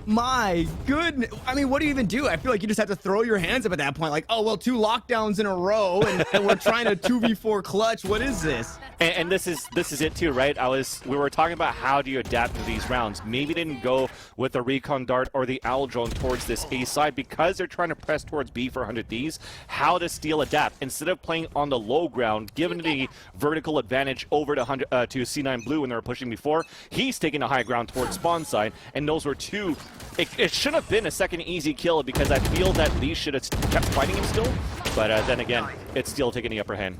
My goodness. I mean, what do you even do? I feel like you just have to throw your hands up at that point. Like, oh, well, 2 lockdowns in a row, and we're trying to 2v4 clutch. What is this? And this is it too, right? We were talking about how do you adapt to these rounds. Maybe they didn't go with the recon dart or the owl drone towards this A side because they're trying to press towards B for 100 Thieves. How does Steel adapt? Instead of playing on the low ground, given the vertical advantage over to C9 Blue when they were pushing before, he's taking the high ground towards spawn side, and those were 2. It should have been a second easy kill because I feel that Lee should have kept fighting him still, but then again, it's Steel taking the upper hand.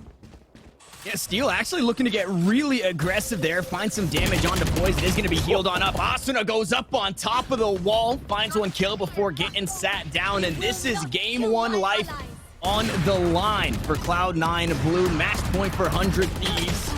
Yeah, Steel actually looking to get really aggressive there. Find some damage onto Poise. It is going to be healed on up. Asuna goes up on top of the wall. Finds one kill before getting sat down. And this is game 1 life on the line for Cloud9 Blue. Match point for 100 Thieves.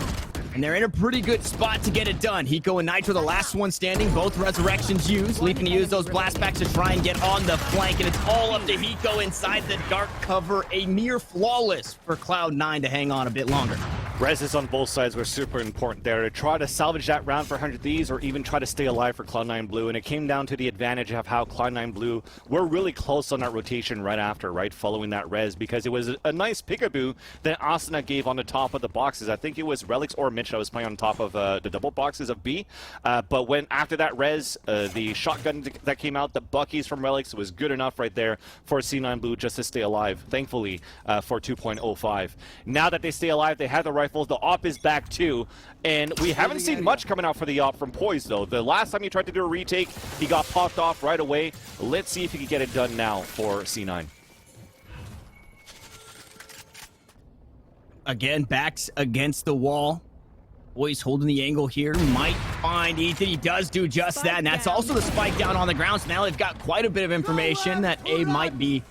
And they're in a pretty good spot to get it done. Hiko and Nitro, the last one standing. Both resurrections used. Leaping to use those blast packs to try and get on the flank. And it's all up to Hiko inside the dark cover. A near flawless for Cloud9 to hang on a bit longer. Reses on both sides were super important there to try to salvage that round for 100 Thieves or even try to stay alive for Cloud9 Blue. And it came down to the advantage of how Cloud9 Blue were really close on that rotation right after, right? Following that res, because it was a nice peekaboo that Asuna gave on the top of the boxes. I think it was Relics or Mitch that was playing on top of the double boxes of B. But when after that res, the shotgun that came out, the Buckies from Relics was good enough right there for C9 Blue just to stay alive, thankfully, for 2.05. Now that they stay alive, they have the rifles. The op is back too, and we haven't seen much coming out for the op from Poise though. The last time he tried to do a retake, he got popped off right away. Let's see if he can get it done now for C9. Again, backs against the wall. Poise holding the angle here. Might find Ethan. He does do just that, and that's also the spike down on the ground. So now they've got quite a bit of information that A might be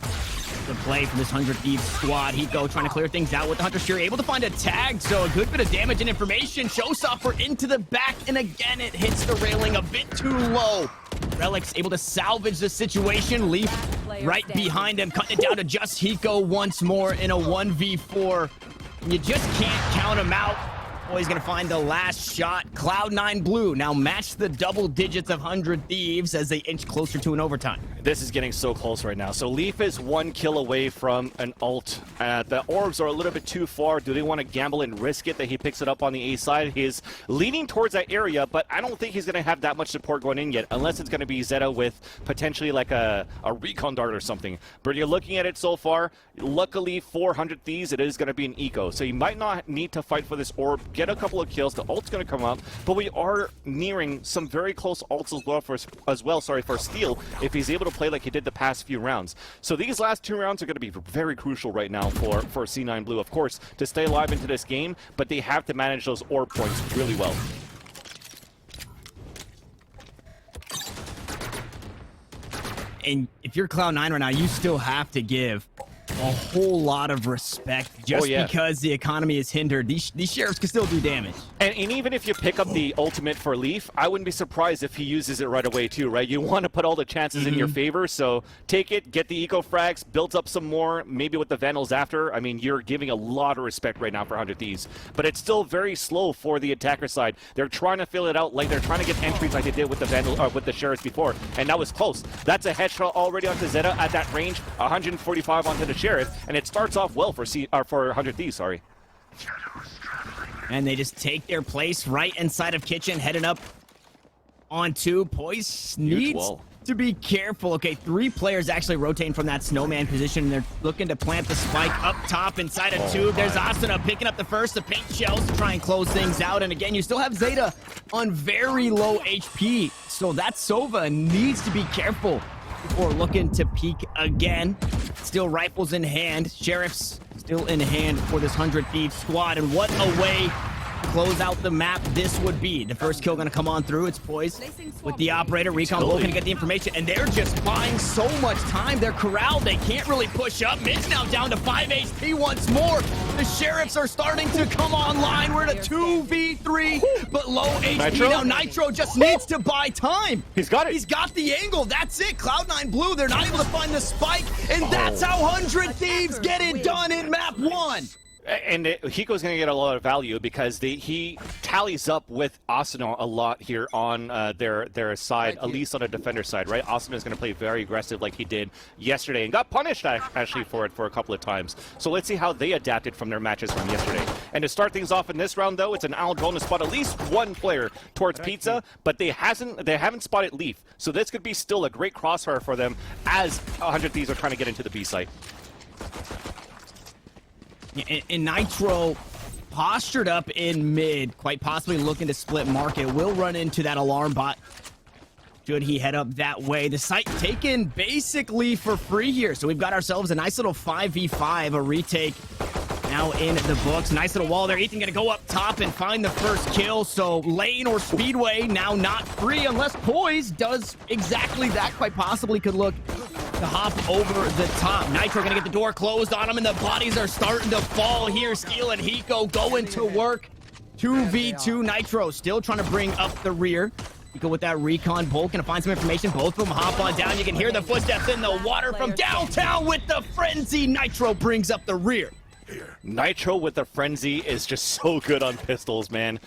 the play from this 100 Thieves squad. Hiko trying to clear things out with the Hunter Shear, able to find a tag, so a good bit of damage and information. Showstopper into the back, and again it hits the railing a bit too low. Relics able to salvage the situation. Leaf right behind him, cutting it down to just Hiko once more in a 1v4. You just can't count him out. He's going to find the last shot. Cloud9 Blue now match the double digits of 100 Thieves as they inch closer to an overtime. This is getting so close right now. So Leaf is 1 kill away from an ult. The orbs are a little bit too far. Do they want to gamble and risk it that he picks it up on the A side? He's leaning towards that area, but I don't think he's going to have that much support going in yet, unless it's going to be Zeta with potentially like a recon dart or something. But you're looking at it so far. Luckily, 400 Thieves, it is going to be an eco. So you might not need to fight for this orb. Get a couple of kills. The ult's going to come up, but we are nearing some very close ults as well for Steel, if he's able to play like he did the past few rounds. So these last 2 rounds are going to be very crucial right now for C9 Blue, of course, to stay alive into this game, but they have to manage those orb points really well. And if you're Cloud9 right now, you still have to give a whole lot of respect just because the economy is hindered. These sheriffs can still do damage. And even if you pick up the ultimate for Leaf, I wouldn't be surprised if he uses it right away too, right? You want to put all the chances in your favor, so take it, get the eco frags, build up some more, maybe with the Vandals after. I mean, you're giving a lot of respect right now for 100 Thieves, but it's still very slow for the attacker side. They're trying to fill it out, like they're trying to get entries like they did with the Vandal or with the Sheriffs before, and that was close. That's a headshot already onto Zeta at that range, 145 onto the Sheriff, and it starts off well for 100 Thieves, sorry. And they just take their place right inside of Kitchen, heading up onto Poise. Needs to be careful. Okay, 3 players actually rotating from that snowman position, and they're looking to plant the spike up top inside of Tube. There's Asuna picking up the first, the paint shells to try and close things out. And again, you still have Zeta on very low HP, so that Sova needs to be careful before looking to peek again. Still rifles in hand. Sheriffs still in hand for this 100 Thieves squad. And what a way to close out the map this would be. The first kill going to come on through. It's Poise with the operator. Recon looking to get the information. And they're just buying so much time. They're corralled. They can't really push up. Mid's now down to 5 HP once more. The Sheriffs are starting to come online. We're at a 2v3, but low HP. Now Nitro just needs to buy time. He's got it. He's got the angle. That's it. Cloud9 Blue, they're not able to find the spike. And that's how 100 Thieves get it done in map 1. And Hiko's going to get a lot of value because he tallies up with Asuna a lot here on their side, at least on the defender side, right? Asuna is going to play very aggressive like he did yesterday and got punished actually for it for a couple of times. So let's see how they adapted from their matches from yesterday. And to start things off in this round, though, it's an owl drone to spot at least 1 player towards Pizza, but they haven't spotted Leaf. So this could be still a great crossfire for them as 100 Thieves are trying to get into the B site. And Nitro postured up in mid, quite possibly looking to split market. Will run into that alarm bot should he head up that way. The site taken basically for free here. So we've got ourselves a nice little 5v5, a retake now in the books. Nice little wall there. Ethan gonna go up top and find the first kill. So Lane or Speedway now not free unless Poise does exactly that. Quite possibly could look to hop over the top. Nitro gonna get the door closed on him, and the bodies are starting to fall here. Steel and Hiko going to work. 2v2. Nitro still trying to bring up the rear. Hiko with that recon. Bolt gonna find some information. Both of them hop on down. You can hear the footsteps in the water from downtown with the frenzy. Nitro brings up the rear. Nitro with the frenzy is just so good on pistols, man.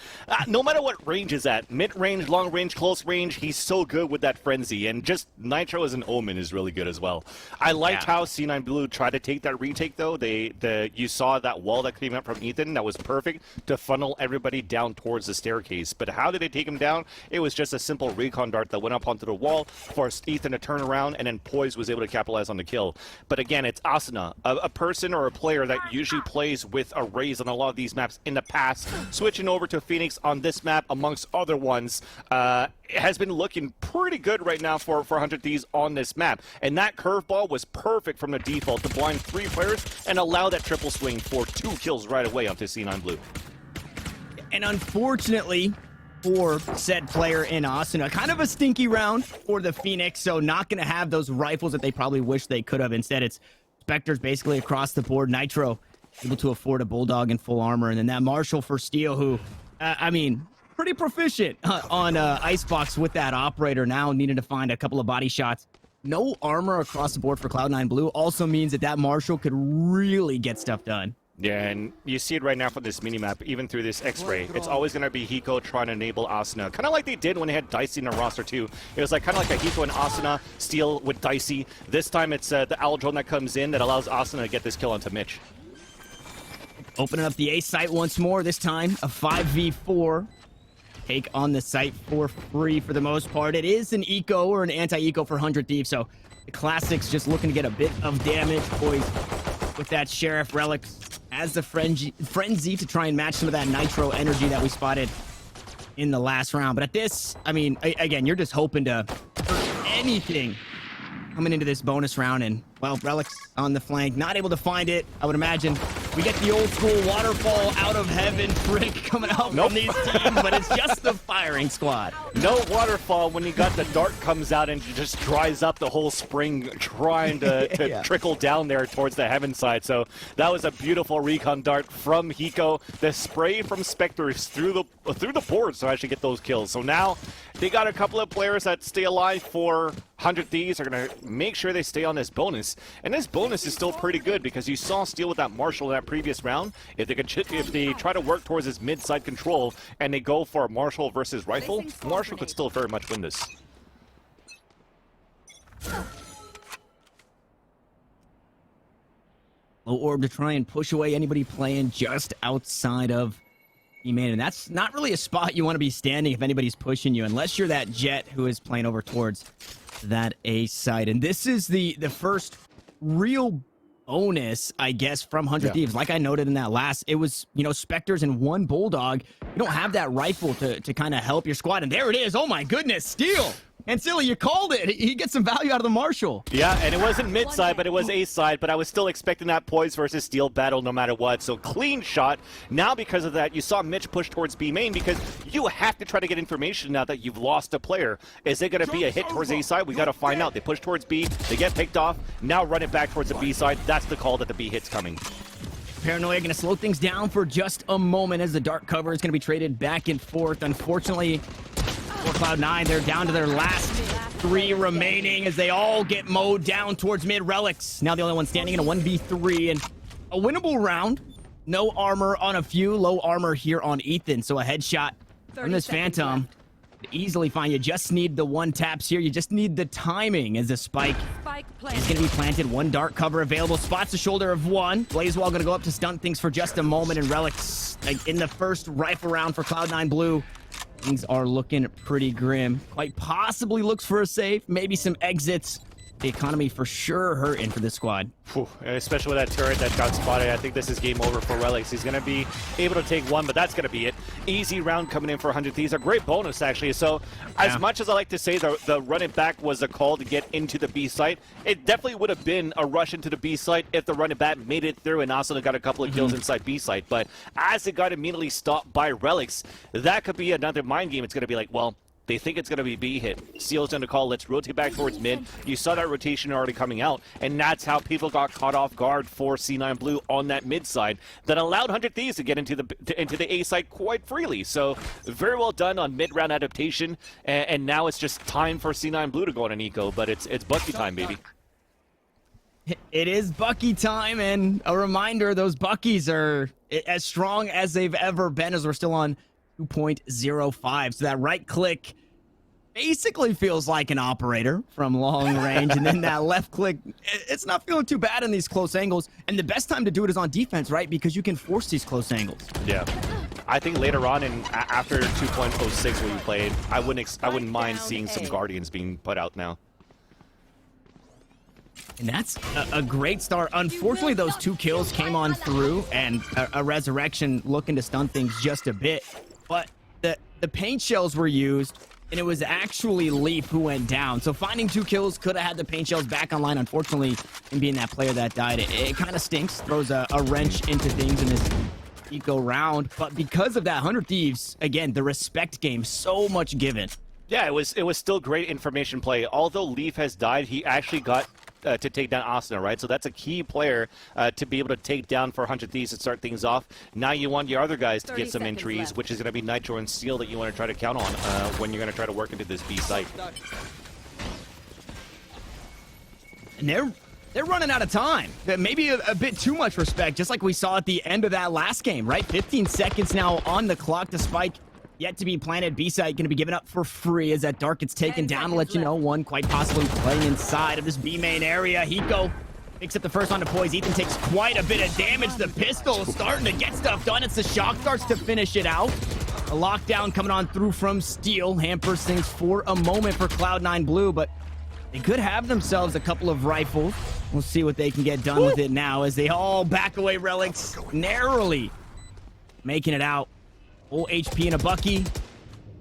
No matter what range is at, mid-range, long-range, close range, he's so good with that frenzy. And just Nitro as an omen is really good as well. I liked how C9 Blue tried to take that retake, though. You saw that wall that came up from Ethan. That was perfect to funnel everybody down towards the staircase. But how did they take him down? It was just a simple recon dart that went up onto the wall, forced Ethan to turn around, and then Poise was able to capitalize on the kill. But again, it's Asuna, a person or a player that usually plays with arrays on a lot of these maps in the past, switching over to Phoenix on this map amongst other ones, has been looking pretty good right now for 100 Thieves on this map. And that curveball was perfect from the default to blind 3 players and allow that triple swing for 2 kills right away onto C9 Blue. And unfortunately for said player in Asuna, kind of a stinky round for the Phoenix, so not going to have those rifles that they probably wish they could have. Instead, it's Spectres basically across the board. Nitro able to afford a Bulldog in full armor, and then that Marshall for Steel, who, I mean, pretty proficient on Icebox with that operator, now needing to find a couple of body shots. No armor across the board for Cloud9 Blue also means that Marshall could really get stuff done. Yeah, and you see it right now from this minimap, even through this X-ray. It's always going to be Hiko trying to enable Asuna. Kind of like they did when they had Dicey in the roster, too. It was like kind of like a Hiko and Asuna steal with Dicey. This time it's the Owl Drone that comes in that allows Asuna to get this kill onto Mitch. Opening up the A site once more, this time a 5v4. Take on the site for free for the most part. It is an eco or an anti-eco for 100 Thieves, so the Classics just looking to get a bit of damage. Poise with that Sheriff Relic as the frenzy to try and match some of that Nitro energy that we spotted in the last round. But at this, I mean, again, you're just hoping to hurt anything coming into this bonus round, and well, Relic's on the flank, not able to find it. I would imagine we get the old school waterfall out of heaven trick coming out from these teams, but it's just the firing squad. No waterfall when you got the dart comes out and just dries up the whole spring trying to trickle down there towards the heaven side. So that was a beautiful recon dart from Hiko. The spray from Spectres through the boards to actually get those kills. So now they got a couple of players that stay alive for 100 Thieves are going to make sure they stay on this bonus. And this bonus is still pretty good because you saw Steel with that Marshall in that previous round. If they try to work towards his mid-side control and they go for a Marshall versus rifle, Marshall could still very much win this. Low orb to try and push away anybody playing just outside of E-main, and that's not really a spot you want to be standing if anybody's pushing you, unless you're that Jet who is playing over towards that A side. And this is the first real bonus, I guess, from 100 Thieves. Like I noted in that last, it was, you know, Spectres and 1 Bulldog. You don't have that rifle to kind of help your squad, and there it is. Oh my goodness, Steel! And Silly, you called it. He gets some value out of the Marshall. Yeah, and it wasn't mid-side, but it was A-side, but I was still expecting that Poise versus Steel battle no matter what. So clean shot. Now because of that, you saw Mitch push towards B main because you have to try to get information now that you've lost a player. Is it going to be a hit towards A-side? We got to find out. They push towards B, they get picked off, now run it back towards the B side. That's the call that the B hit's coming. Paranoia going to slow things down for just a moment as the dark cover is going to be traded back and forth. Unfortunately, for Cloud9, they're down to their last 3 remaining as they all get mowed down towards mid. Relics now the only one standing in a 1v3 and a winnable round. No armor on a few, low armor here on Ethan, so a headshot from this Phantom easily fine. You just need the 1 taps here. You just need the timing as the spike is going to be planted. 1 dark cover available. Spots the shoulder of 1. Blazewall going to go up to stunt things for just a moment, and Relics in the first rifle round for Cloud9 Blue. Things are looking pretty grim. Quite possibly looks for a save. Maybe some exits the economy for sure hurting for this squad. Whew, especially with that turret that got spotted. I think this is game over for Relics. He's going to be able to take one, but that's going to be it. Easy round coming in for 100 Thieves. A great bonus, actually. So as much as I like to say the run it back was a call to get into the B site, it definitely would have been a rush into the B site if the run it back made it through and also got a couple of kills inside B site. But as it got immediately stopped by Relics, that could be another mind game. It's going to be like, well, they think it's going to be B hit. Seal's going to call, let's rotate back towards mid. You saw that rotation already coming out, and that's how people got caught off guard for C9 Blue on that mid side that allowed 100 Thieves to get into the A side quite freely. So very well done on mid-round adaptation, and now it's just time for C9 Blue to go on an eco, but it's Bucky time, baby. It is Bucky time, and a reminder, those Buckies are as strong as they've ever been as we're still on 2.05. So that right click basically feels like an operator from long range, and then that left click, it's not feeling too bad in these close angles. And the best time to do it is on defense, right? Because you can force these close angles. Yeah. I think later on and after 2.06 where you played, I wouldn't mind seeing some Guardians being put out now. And that's a great start. Unfortunately, those 2 kills came on through, and a resurrection looking to stun things just a bit. But the paint shells were used, and it was actually Leaf who went down. So finding 2 kills, could have had the paint shells back online. Unfortunately, in being that player that died, it kind of stinks. Throws a wrench into things in this eco round. But because of that, 100 Thieves, again, the respect game, so much given. Yeah, it was still great information play. Although Leaf has died, he actually got to take down Asuna, right? So that's a key player to be able to take down for 100 Thieves to start things off. Now you want your other guys to get some entries, left, which is going to be Nitro and Steel that you want to try to count on when you're going to try to work into this B site. And they're running out of time. Maybe a bit too much respect, just like we saw at the end of that last game, right? 15 seconds now on the clock to spike. Yet to be planted. B site going to be given up for free as that Dark gets taken down to let you know one quite possibly playing inside of this B main area. Hiko picks up the first on to Poise. Ethan takes quite a bit of damage. The pistol starting to get stuff done. It's the shock darts to finish it out. A lockdown coming on through from Steel. Hampers things for a moment for Cloud9 Blue, but they could have themselves a couple of rifles. We'll see what they can get done with it now as they all back away. Relics narrowly making it out. Full HP in a Bucky.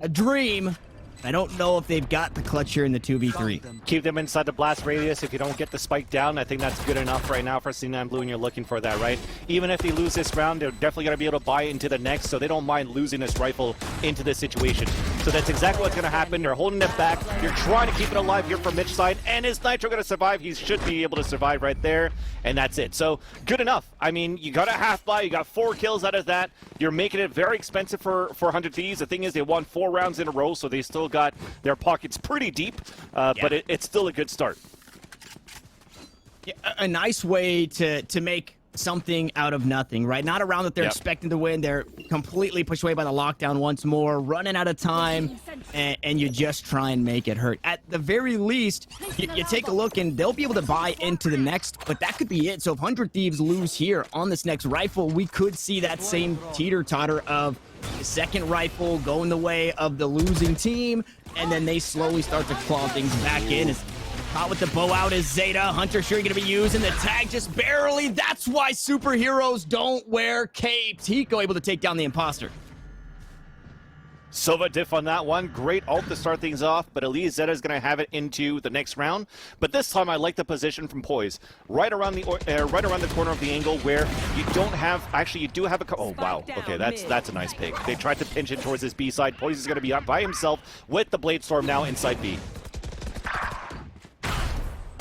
A dream. I don't know if they've got the clutch here in the 2v3. Keep them inside the blast radius. If you don't get the spike down, I think that's good enough right now for C9 Blue, and you're looking for that, right? Even if they lose this round, they're definitely going to be able to buy into the next, so they don't mind losing this rifle into this situation. So that's exactly what's going to happen. They're holding it back. You're trying to keep it alive here from Mitch side, and is Nitro going to survive? He should be able to survive right there, and that's it. So good enough. I mean, you got a half buy. You got 4 kills out of that. You're making it very expensive for 100 Thieves. The thing is, they won 4 rounds in a row, so they still got their pockets pretty deep, but it's still a good start. Yeah, a nice way to make something out of nothing, right? Not a round that they're expecting to win. They're completely pushed away by the lockdown once more, running out of time, and you just try and make it hurt. At the very least, you take a look, and they'll be able to buy into the next, but that could be it. So if 100 Thieves lose here on this next rifle, we could see that same teeter-totter of the second rifle going the way of the losing team, and then they slowly start to claw things back in. As caught with the bow out is Zeta. Hunter sure going to be using the tag just barely. That's why superheroes don't wear capes. Hiko able to take down the imposter. Sova diff on that one. Great ult to start things off, but at least Zeta's going to have it into the next round. But this time I like the position from Poise. Right around the corner of the angle where you don't have, actually you do have a, oh wow, okay, that's a nice pick. They tried to pinch it towards this B side. Poise is going to be up by himself with the Blade Storm now inside B.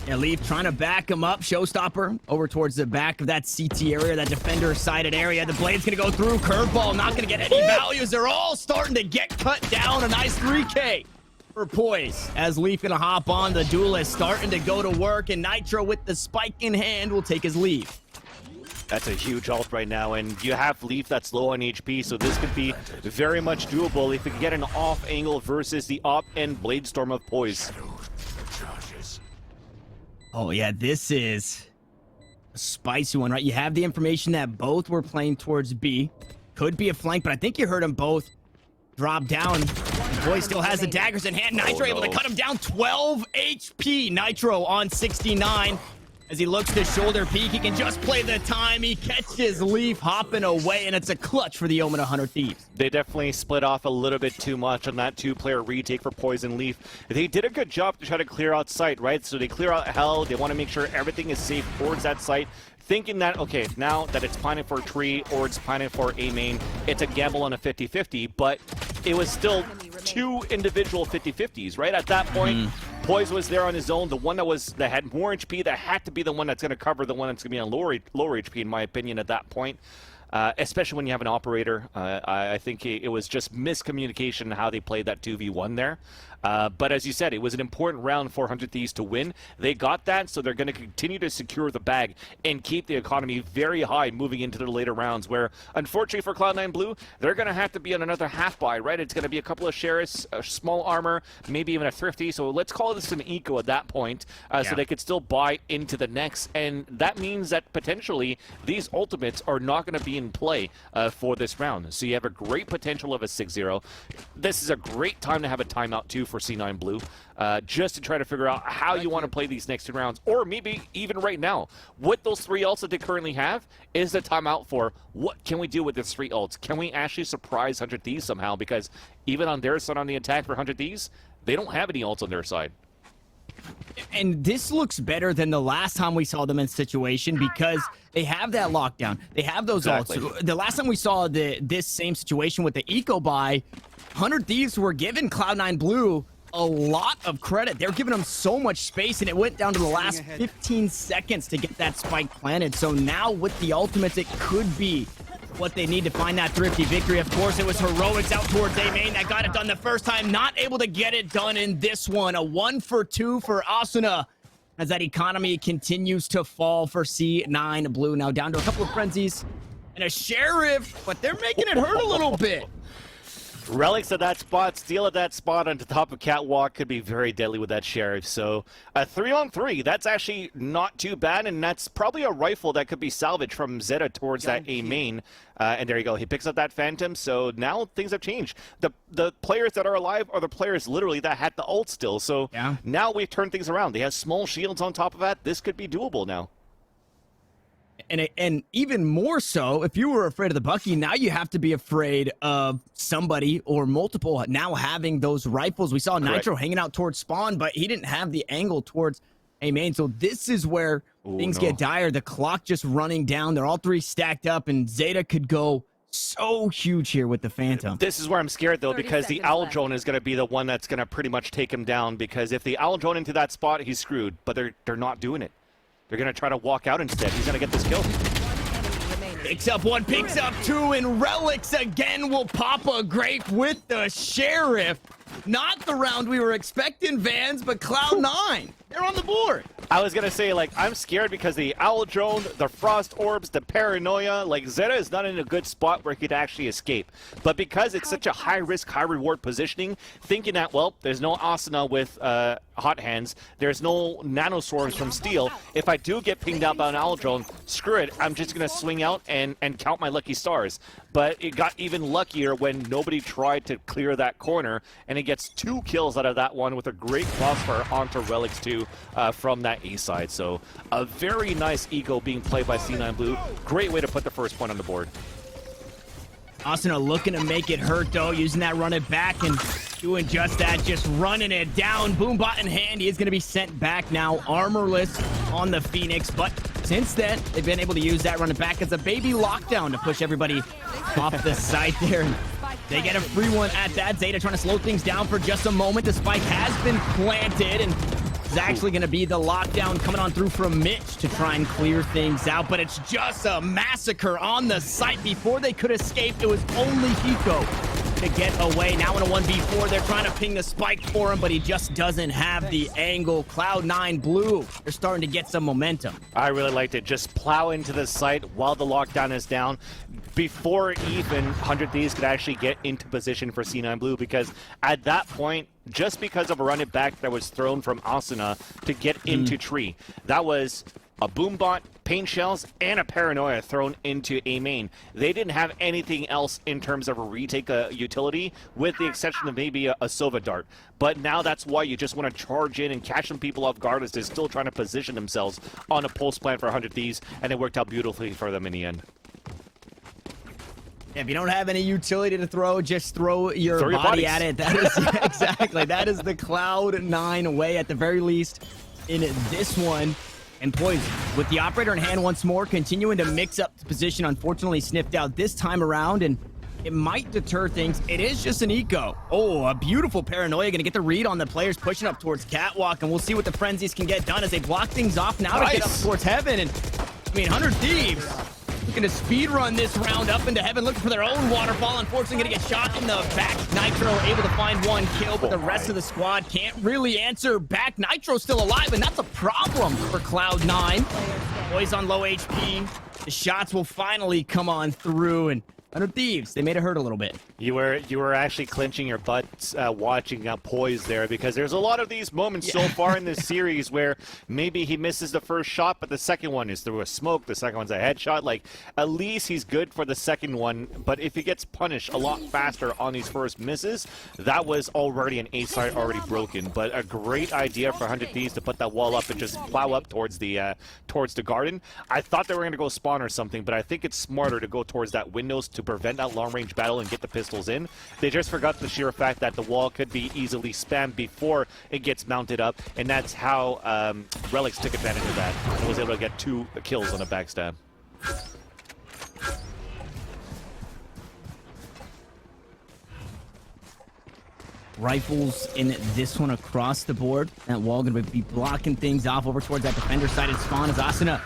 Yeah, Leaf trying to back him up. Showstopper over towards the back of that CT area, that defender-sided area. The Blade's going to go through. Curveball not going to get any values. They're all starting to get cut down. A nice 3K for Poise. As Leaf going to hop on, the duelist starting to go to work, and Nitro with the spike in hand will take his lead. That's a huge ult right now, and you have Leaf that's low on HP, so this could be very much doable if we can get an off angle versus the op-end Blade Storm of Poise. Oh, yeah, this is a spicy one, right? You have the information that both were playing towards B. Could be a flank, but I think you heard them both drop down. Boy still has the daggers in hand. Nitro able to cut him down. 12 HP. Nitro on 69. As he looks to shoulder peek, he can just play the time. He catches Leaf hopping away, and it's a clutch for the Omen 100 Thieves. They definitely split off a little bit too much on that two-player retake for Poison Leaf. They did a good job to try to clear out site, right? So they clear out Hell. They want to make sure everything is safe towards that site, thinking that, okay, now that it's planted for a tree or it's planted for a main, it's a gamble on a 50-50, but it was still two individual 50-50s, right? At that point, Poise was there on his own. The one that had more HP, that had to be the one that's going to cover the one that's going to be on lower HP, in my opinion, at that point. Especially when you have an operator. I think it was just miscommunication in how they played that 2v1 there. But as you said, it was an important round for 100 Thieves to win. They got that, so they're going to continue to secure the bag and keep the economy very high moving into the later rounds, where, unfortunately for Cloud9 Blue, they're going to have to be on another half buy, right? It's going to be a couple of Sheriffs, a small armor, maybe even a Thrifty, so let's call this an eco at that point, so they could still buy into the next, and that means that potentially these ultimates are not going to be in play for this round. So you have a great potential of a 6-0. This is a great time to have a timeout, too, for C9 Blue, just to try to figure out how you want to play these next two rounds, or maybe even right now. With those three ults that they currently have, is the timeout for what can we do with these three ults? Can we actually surprise 100 Thieves somehow? Because even on their side, on the attack for 100 Thieves, they don't have any ults on their side. And this looks better than the last time we saw them in situation because they have that lockdown. They have those ults. The last time we saw this same situation with the eco buy, 100 Thieves were giving Cloud9 Blue a lot of credit. They're giving them so much space, and it went down to the last 15 seconds to get that spike planted. So now with the ultimates, it could be what they need to find that thrifty victory. Of course, it was Heroics out towards A main that got it done the first time. Not able to get it done in this one. A 1-for-2 for Asuna as that economy continues to fall for C9 Blue. Now down to a couple of frenzies and a Sheriff, but they're making it hurt a little bit. Relics at that spot, Steel at that spot on the top of Catwalk could be very deadly with that Sheriff. So a 3-on-3, that's actually not too bad, and that's probably a rifle that could be salvaged from Zeta towards that A main. And there you go, he picks up that Phantom, so now things have changed. The players that are alive are the players literally that had the ult still, so now we've turned things around. They have small shields on top of that. This could be doable now. And even more so, if you were afraid of the Bucky, now you have to be afraid of somebody or multiple now having those rifles. We saw Nitro hanging out towards spawn, but he didn't have the angle towards A main. So this is where things get dire. The clock just running down. They're all three stacked up, and Zeta could go so huge here with the Phantom. This is where I'm scared, though, because the Owl Drone is going to be the one that's going to pretty much take him down, because if the Owl Drone into that spot, he's screwed, but they're not doing it. They're going to try to walk out instead. He's going to get this kill. Picks up one, picks up two, and Relics again will pop a grape with the Sheriff. Not the round we were expecting, Vans, but Cloud9. They're on the board. I was going to say, like, I'm scared because the Owl Drone, the Frost Orbs, the Paranoia, like, Zeta is not in a good spot where he could actually escape. But because it's such a high-risk, high-reward positioning, thinking that, well, there's no Asuna with Hot Hands, there's no Nano Swarms from Steel. If I do get pinged out by an Owl Drone, screw it, I'm just going to swing out and count my lucky stars. But it got even luckier when nobody tried to clear that corner, and he gets 2 kills out of that one with a great crossfire onto Relics 2 from that A side. So a very nice eco being played by C9 Blue. Great way to put the first point on the board. Asuna looking to make it hurt, though, using that run it back and doing just that, just running it down. Boombot in hand, he is going to be sent back now, armorless on the Phoenix, but since then, they've been able to use that run it back as a baby lockdown to push everybody off the site there. And they get a free one at that. Zeta trying to slow things down for just a moment. The spike has been planted, and it's actually going to be the lockdown coming on through from Mitch to try and clear things out, but it's just a massacre on the site. Before they could escape, it was only Hiko to get away. Now in a 1v4, they're trying to ping the spike for him, but he just doesn't have the angle. Cloud9 Blue, they're starting to get some momentum. I really liked it. Just plow into the site while the lockdown is down, before even 100 Thieves could actually get into position for C9 Blue, because at that point, just because of a run it back that was thrown from Asuna to get into tree, that was a Boombot paint shells, and a paranoia thrown into A main. They didn't have anything else in terms of a retake utility, with the exception of maybe a Sova dart. But now that's why you just want to charge in and catch some people off guard as they're still trying to position themselves on a pulse plan for 100 Thieves, and it worked out beautifully for them in the end. If you don't have any utility to throw, just throw your body at it. That is exactly. That is the Cloud9 way, at the very least, in this one. And Poise, with the operator in hand once more, continuing to mix up the position. Unfortunately, sniffed out this time around, and it might deter things. It is just an eco. Oh, a beautiful paranoia. Gonna get the read on the players pushing up towards Catwalk, and we'll see what the Frenzies can get done as they block things off now to get up towards Heaven. And I mean, 100 Thieves looking to speed run this round up into Heaven, looking for their own waterfall. Unfortunately, gonna get shot in the back. Nitro able to find one kill, but the rest of the squad can't really answer back. Nitro's still alive, and that's a problem for Cloud9. Boys on low HP. The shots will finally come on through, and 100 Thieves, they made it hurt a little bit. You were actually clenching your butts watching Poise there, because there's a lot of these moments so far in this series where maybe he misses the first shot, but the second one is through a smoke, the second one's a headshot. Like, at least he's good for the second one, but if he gets punished a lot faster on these first misses, that was already an A site already broken. But a great idea for 100 Thieves to put that wall up and just plow up towards the garden. I thought they were going to go spawn or something, but I think it's smarter to go towards that windows to prevent that long-range battle and get the pistols in. They just forgot the sheer fact that the wall could be easily spammed before it gets mounted up, and that's how Relics took advantage of that and was able to get 2 kills on a backstab. Rifles in this one across the board. That wall going to be blocking things off over towards that defender side and spawn as Asuna.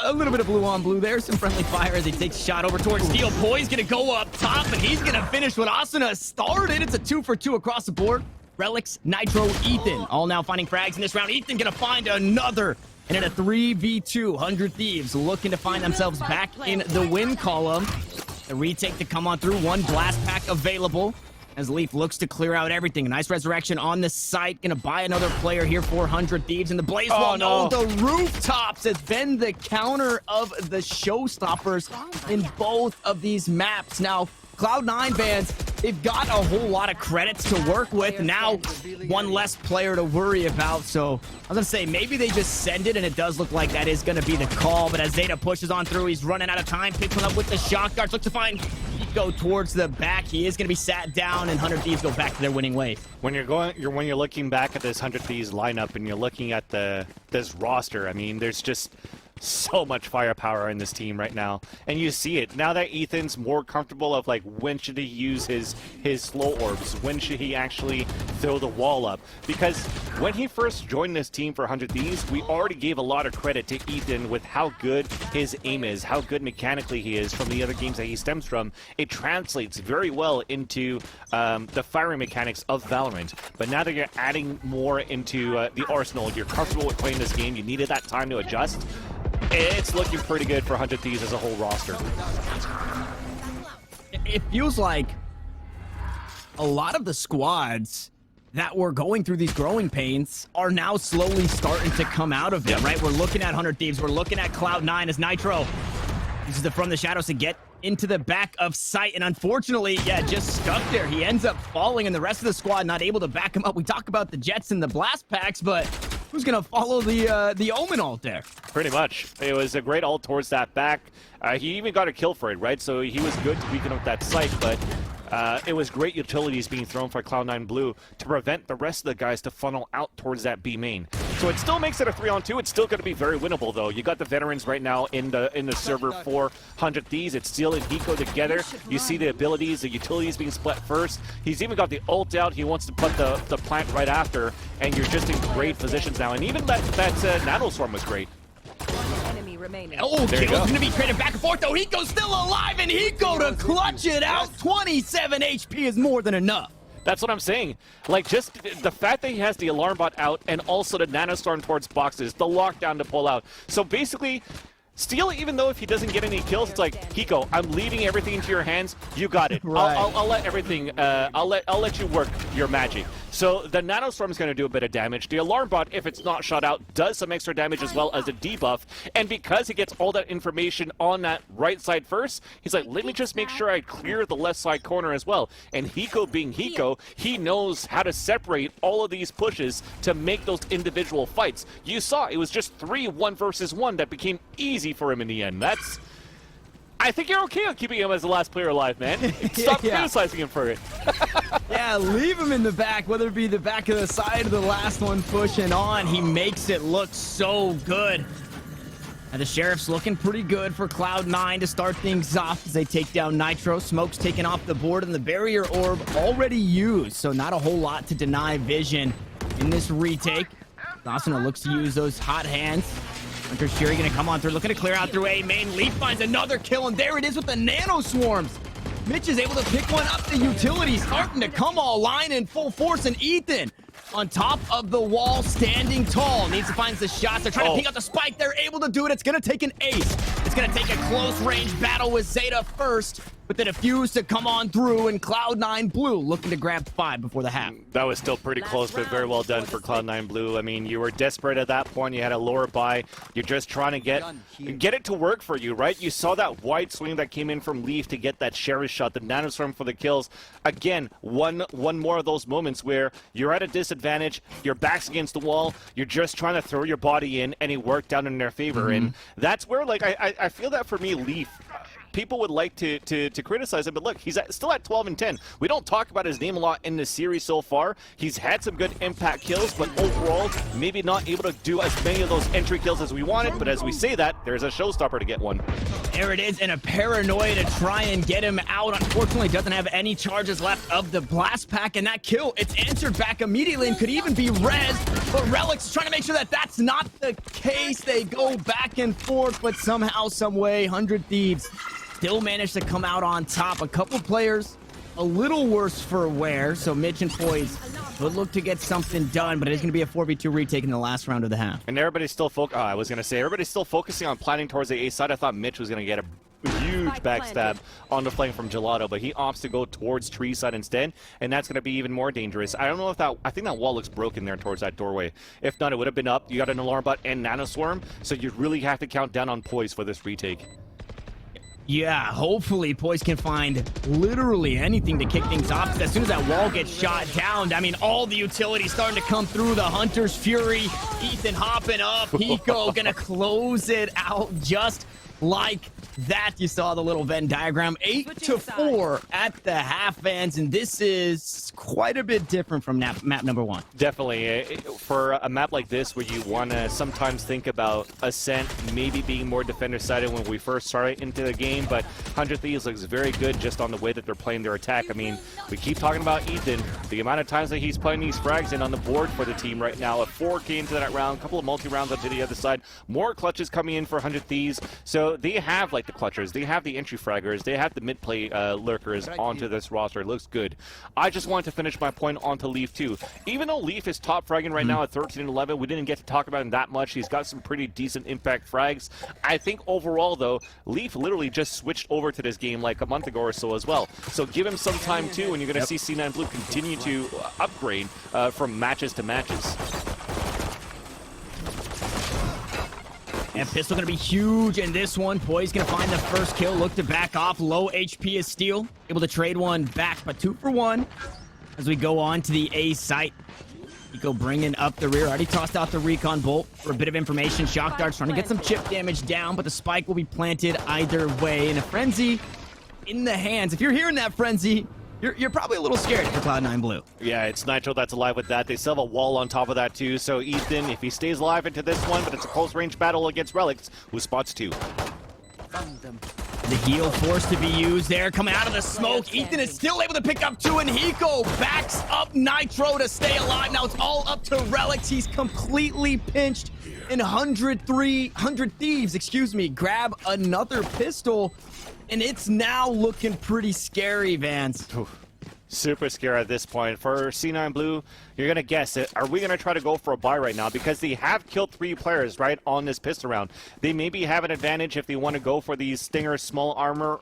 A little bit of blue on blue there. Some friendly fire as he takes a shot over towards Steel. Poise going to go up top, and he's going to finish what Asuna started. It's a 2 for 2 across the board. Relics, Nitro, Ethan, all now finding frags in this round. Ethan going to find another. And in a 3v2, 100 Thieves looking to find themselves back in the win column. The retake to come on through. One blast pack available as Leaf looks to clear out everything. A nice resurrection on the site. Gonna buy another player here for 100 Thieves. And the Blaze Wall, no, the rooftops has been the counter of the showstoppers in both of these maps. Now, Cloud9 fans, they've got a whole lot of credits to work with. Now, one less player to worry about. So, I was gonna say, maybe they just send it, and it does look like that is gonna be the call. But as Zeta pushes on through, he's running out of time. Picks one up with the shock darts. Looks to find go towards the back. He is going to be sat down, and 100 Thieves go back to their winning ways. When you're looking back at this 100 Thieves lineup and you're looking at this roster, I mean, there's just so much firepower in this team right now, and you see it now that Ethan's more comfortable of like when should he use his slow orbs, when should he actually throw the wall up, because when he first joined this team for 100 Thieves, we already gave a lot of credit to Ethan with how good his aim is, how good mechanically he is from the other games that he stems from. It translates very well into the firing mechanics of Valorant, but now that you're adding more into the arsenal, you're comfortable with playing this game, you needed that time to adjust. It's looking pretty good for 100 Thieves as a whole roster. It feels like a lot of the squads that were going through these growing pains are now slowly starting to come out of it, right? We're looking at 100 Thieves. We're looking at Cloud9 as Nitro uses the From the Shadows to get into the back of sight, and unfortunately, just stuck there. He ends up falling, and the rest of the squad not able to back him up. We talk about the Jets and the blast packs, but who's gonna follow the Omen ult there? Pretty much. It was a great ult towards that back. He even got a kill for it, right? So he was good to weaken up that site, but it was great utilities being thrown for Cloud9 Blue to prevent the rest of the guys to funnel out towards that B main. So it still makes it a 3-on-2. It's still going to be very winnable, though. You got the veterans right now in the server for 100 Thieves. It's Steel and Hiko together. You see the abilities, the utilities being split first. He's even got the ult out. He wants to put the plant right after, and you're just in great positions now. And even that Nano Swarm was great. Oh, Kill's going to be traded back and forth, though. Hiko's still alive, and Hiko to clutch it out. 27 HP is more than enough. That's what I'm saying. Like, just the fact that he has the alarm bot out and also the nanostorm towards boxes, the lockdown to pull out. So basically, Steel, even though if he doesn't get any kills, it's like, Hiko, I'm leaving everything into your hands. You got it. Right. I'll let everything. I'll let you work your magic. So the Nanostorm is going to do a bit of damage. The Alarm Bot, if it's not shot out, does some extra damage as well as a debuff. And because he gets all that information on that right side first, he's like, let me just make sure I clear the left side corner as well. And Hiko being Hiko, he knows how to separate all of these pushes to make those individual fights. You saw it was just 3 1 versus 1 that became easy for him in the end. I think you're okay on keeping him as the last player alive, man. Stop criticizing him for it. Yeah, leave him in the back, whether it be the back of the side or the last one pushing on. He makes it look so good. And the Sheriff's looking pretty good for Cloud9 to start things off as they take down Nitro. Smoke's taken off the board and the barrier orb already used, so not a whole lot to deny Vision in this retake. Dawson looks to use those hot hands. Hunter Shiri gonna come on through, looking to clear out through A main. Leaf finds another kill, and there it is with the Nano Swarms. Mitch is able to pick one up. The utility starting to come online in full force, and Ethan on top of the wall, standing tall. Needs to find the shots. They're trying to pick up the spike. They're able to do it. It's gonna take an ace. It's gonna take a close range battle with Zeta first, with the defuse to come on through, and Cloud9 Blue looking to grab 5 before the half. That was still pretty close, but very well done for Cloud9 Blue. I mean, you were desperate at that point. You had a lower buy. You're just trying to get it to work for you, right? You saw that wide swing that came in from Leaf to get that Sheriff shot, the Nanostorm for the kills. Again, one more of those moments where you're at a disadvantage, your back's against the wall, you're just trying to throw your body in, and it worked out in their favor. And that's where, like, I feel that for me, Leaf, people would like to criticize him, but look, he's still at 12 and 10. We don't talk about his name a lot in the series so far. He's had some good impact kills, but overall, maybe not able to do as many of those entry kills as we wanted. But as we say that, there's a showstopper to get one. There it is, and a paranoia to try and get him out. Unfortunately, doesn't have any charges left of the blast pack, and that kill, it's answered back immediately and could even be res. But Relic's trying to make sure that that's not the case. They go back and forth, but somehow, some way, 100 Thieves still managed to come out on top. A couple players a little worse for wear, so Mitch and Poise would look to get something done, but it is going to be a 4v2 retake in the last round of the half. And everybody's still everybody's still focusing on planning towards the A side. I thought Mitch was going to get a huge backstab on the flank from Gelato, but he opts to go towards tree side instead, and that's going to be even more dangerous. I don't know if I think that wall looks broken there towards that doorway. If not, it would have been up. You got an Alarm Bot and Nanoswarm, so you really have to count down on Poise for this retake. Yeah, hopefully Poise can find literally anything to kick things off. As soon as that wall gets shot down, I mean, all the utilities starting to come through. The Hunter's Fury, Ethan hopping up, Hiko gonna close it out just like that. You saw the little Venn diagram. 8-4 at the half, fans, and this is quite a bit different from map number 1. Definitely. For a map like this where you want to sometimes think about Ascent maybe being more defender-sided when we first started into the game, but 100 Thieves looks very good just on the way that they're playing their attack. I mean, we keep talking about Ethan. The amount of times that he's putting these frags in on the board for the team right now. A 4K into that round, a couple of multi-rounds onto the other side. More clutches coming in for 100 Thieves. So they have, like, the clutchers, they have the entry fraggers, they have the mid-play lurkers onto this roster. It looks good. I just wanted to finish my point onto Leaf too. Even though Leaf is top fragging right now at 13 and 11, we didn't get to talk about him that much. He's got some pretty decent impact frags. I think overall though, Leaf literally just switched over to this game like a month ago or so as well. So give him some time too, and you're going to see C9 Blue continue to upgrade from matches to matches. And pistol gonna be huge in this one. Poise gonna find the first kill. Look to back off. Low HP is Steel. Able to trade one back, but 2 for 1 as we go on to the A site. Nico bringing up the rear. Already tossed out the recon bolt for a bit of information. Shock darts trying to get some chip damage down, but the spike will be planted either way. And a frenzy in the hands. If you're hearing that, frenzy, you're probably a little scared for Cloud9 Blue. Yeah, it's Nitro that's alive with that. They still have a wall on top of that too. So Ethan, if he stays alive into this one, but it's a close range battle against Relics, who spots 2. The heal forced to be used there. Coming out of the smoke, Ethan is still able to pick up 2, and Hiko backs up Nitro to stay alive. Now it's all up to Relics. He's completely pinched, and 100 Thieves, excuse me, grab another pistol. And it's now looking pretty scary, Vance. Super scary at this point. For C9 Blue, you're going to guess it. Are we going to try to go for a buy right now? Because they have killed 3 players, right, on this pistol round. They maybe have an advantage if they want to go for these Stinger small armor,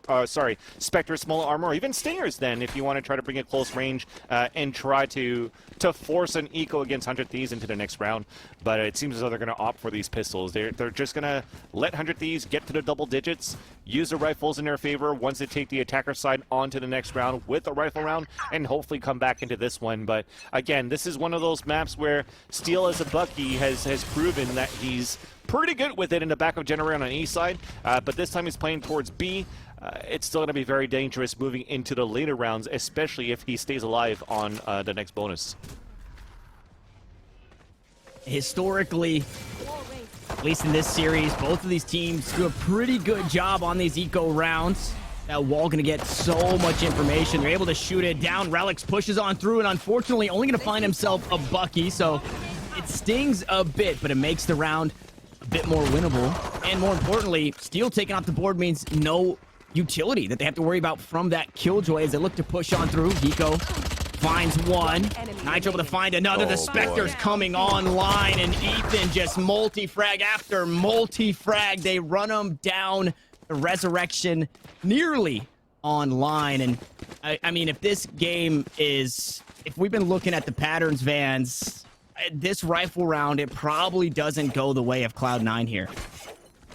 Spectre small armor, or even Stingers then, if you want to try to bring it close range and try to force an eco against 100 Thieves into the next round. But it seems as though they're going to opt for these pistols. They're just going to let 100 Thieves get to the double digits, use the rifles in their favor once they take the attacker side onto the next round with a rifle round, and hopefully come back into this one. But again, this is one of those maps where Steel as a Bucky has proven that he's pretty good with it in the back of Generator on E side, but this time he's playing towards B. It's still going to be very dangerous moving into the later rounds, especially if he stays alive on the next bonus. Historically, at least in this series, both of these teams do a pretty good job on these eco rounds. That wall gonna get so much information. They're able to shoot it down. Relics pushes on through, and unfortunately only gonna find himself a Bucky, so it stings a bit, but it makes the round a bit more winnable. And more importantly, Steel taking off the board means no utility that they have to worry about from that Killjoy as they look to push on through. Hiko finds one. Nitro able to find another. The Spectre's coming online, and Ethan just multi-frag after multi-frag. They run him down. The Resurrection nearly online. And I mean, if this game is, if we've been looking at the patterns, Vans, this rifle round, it probably doesn't go the way of Cloud9 here.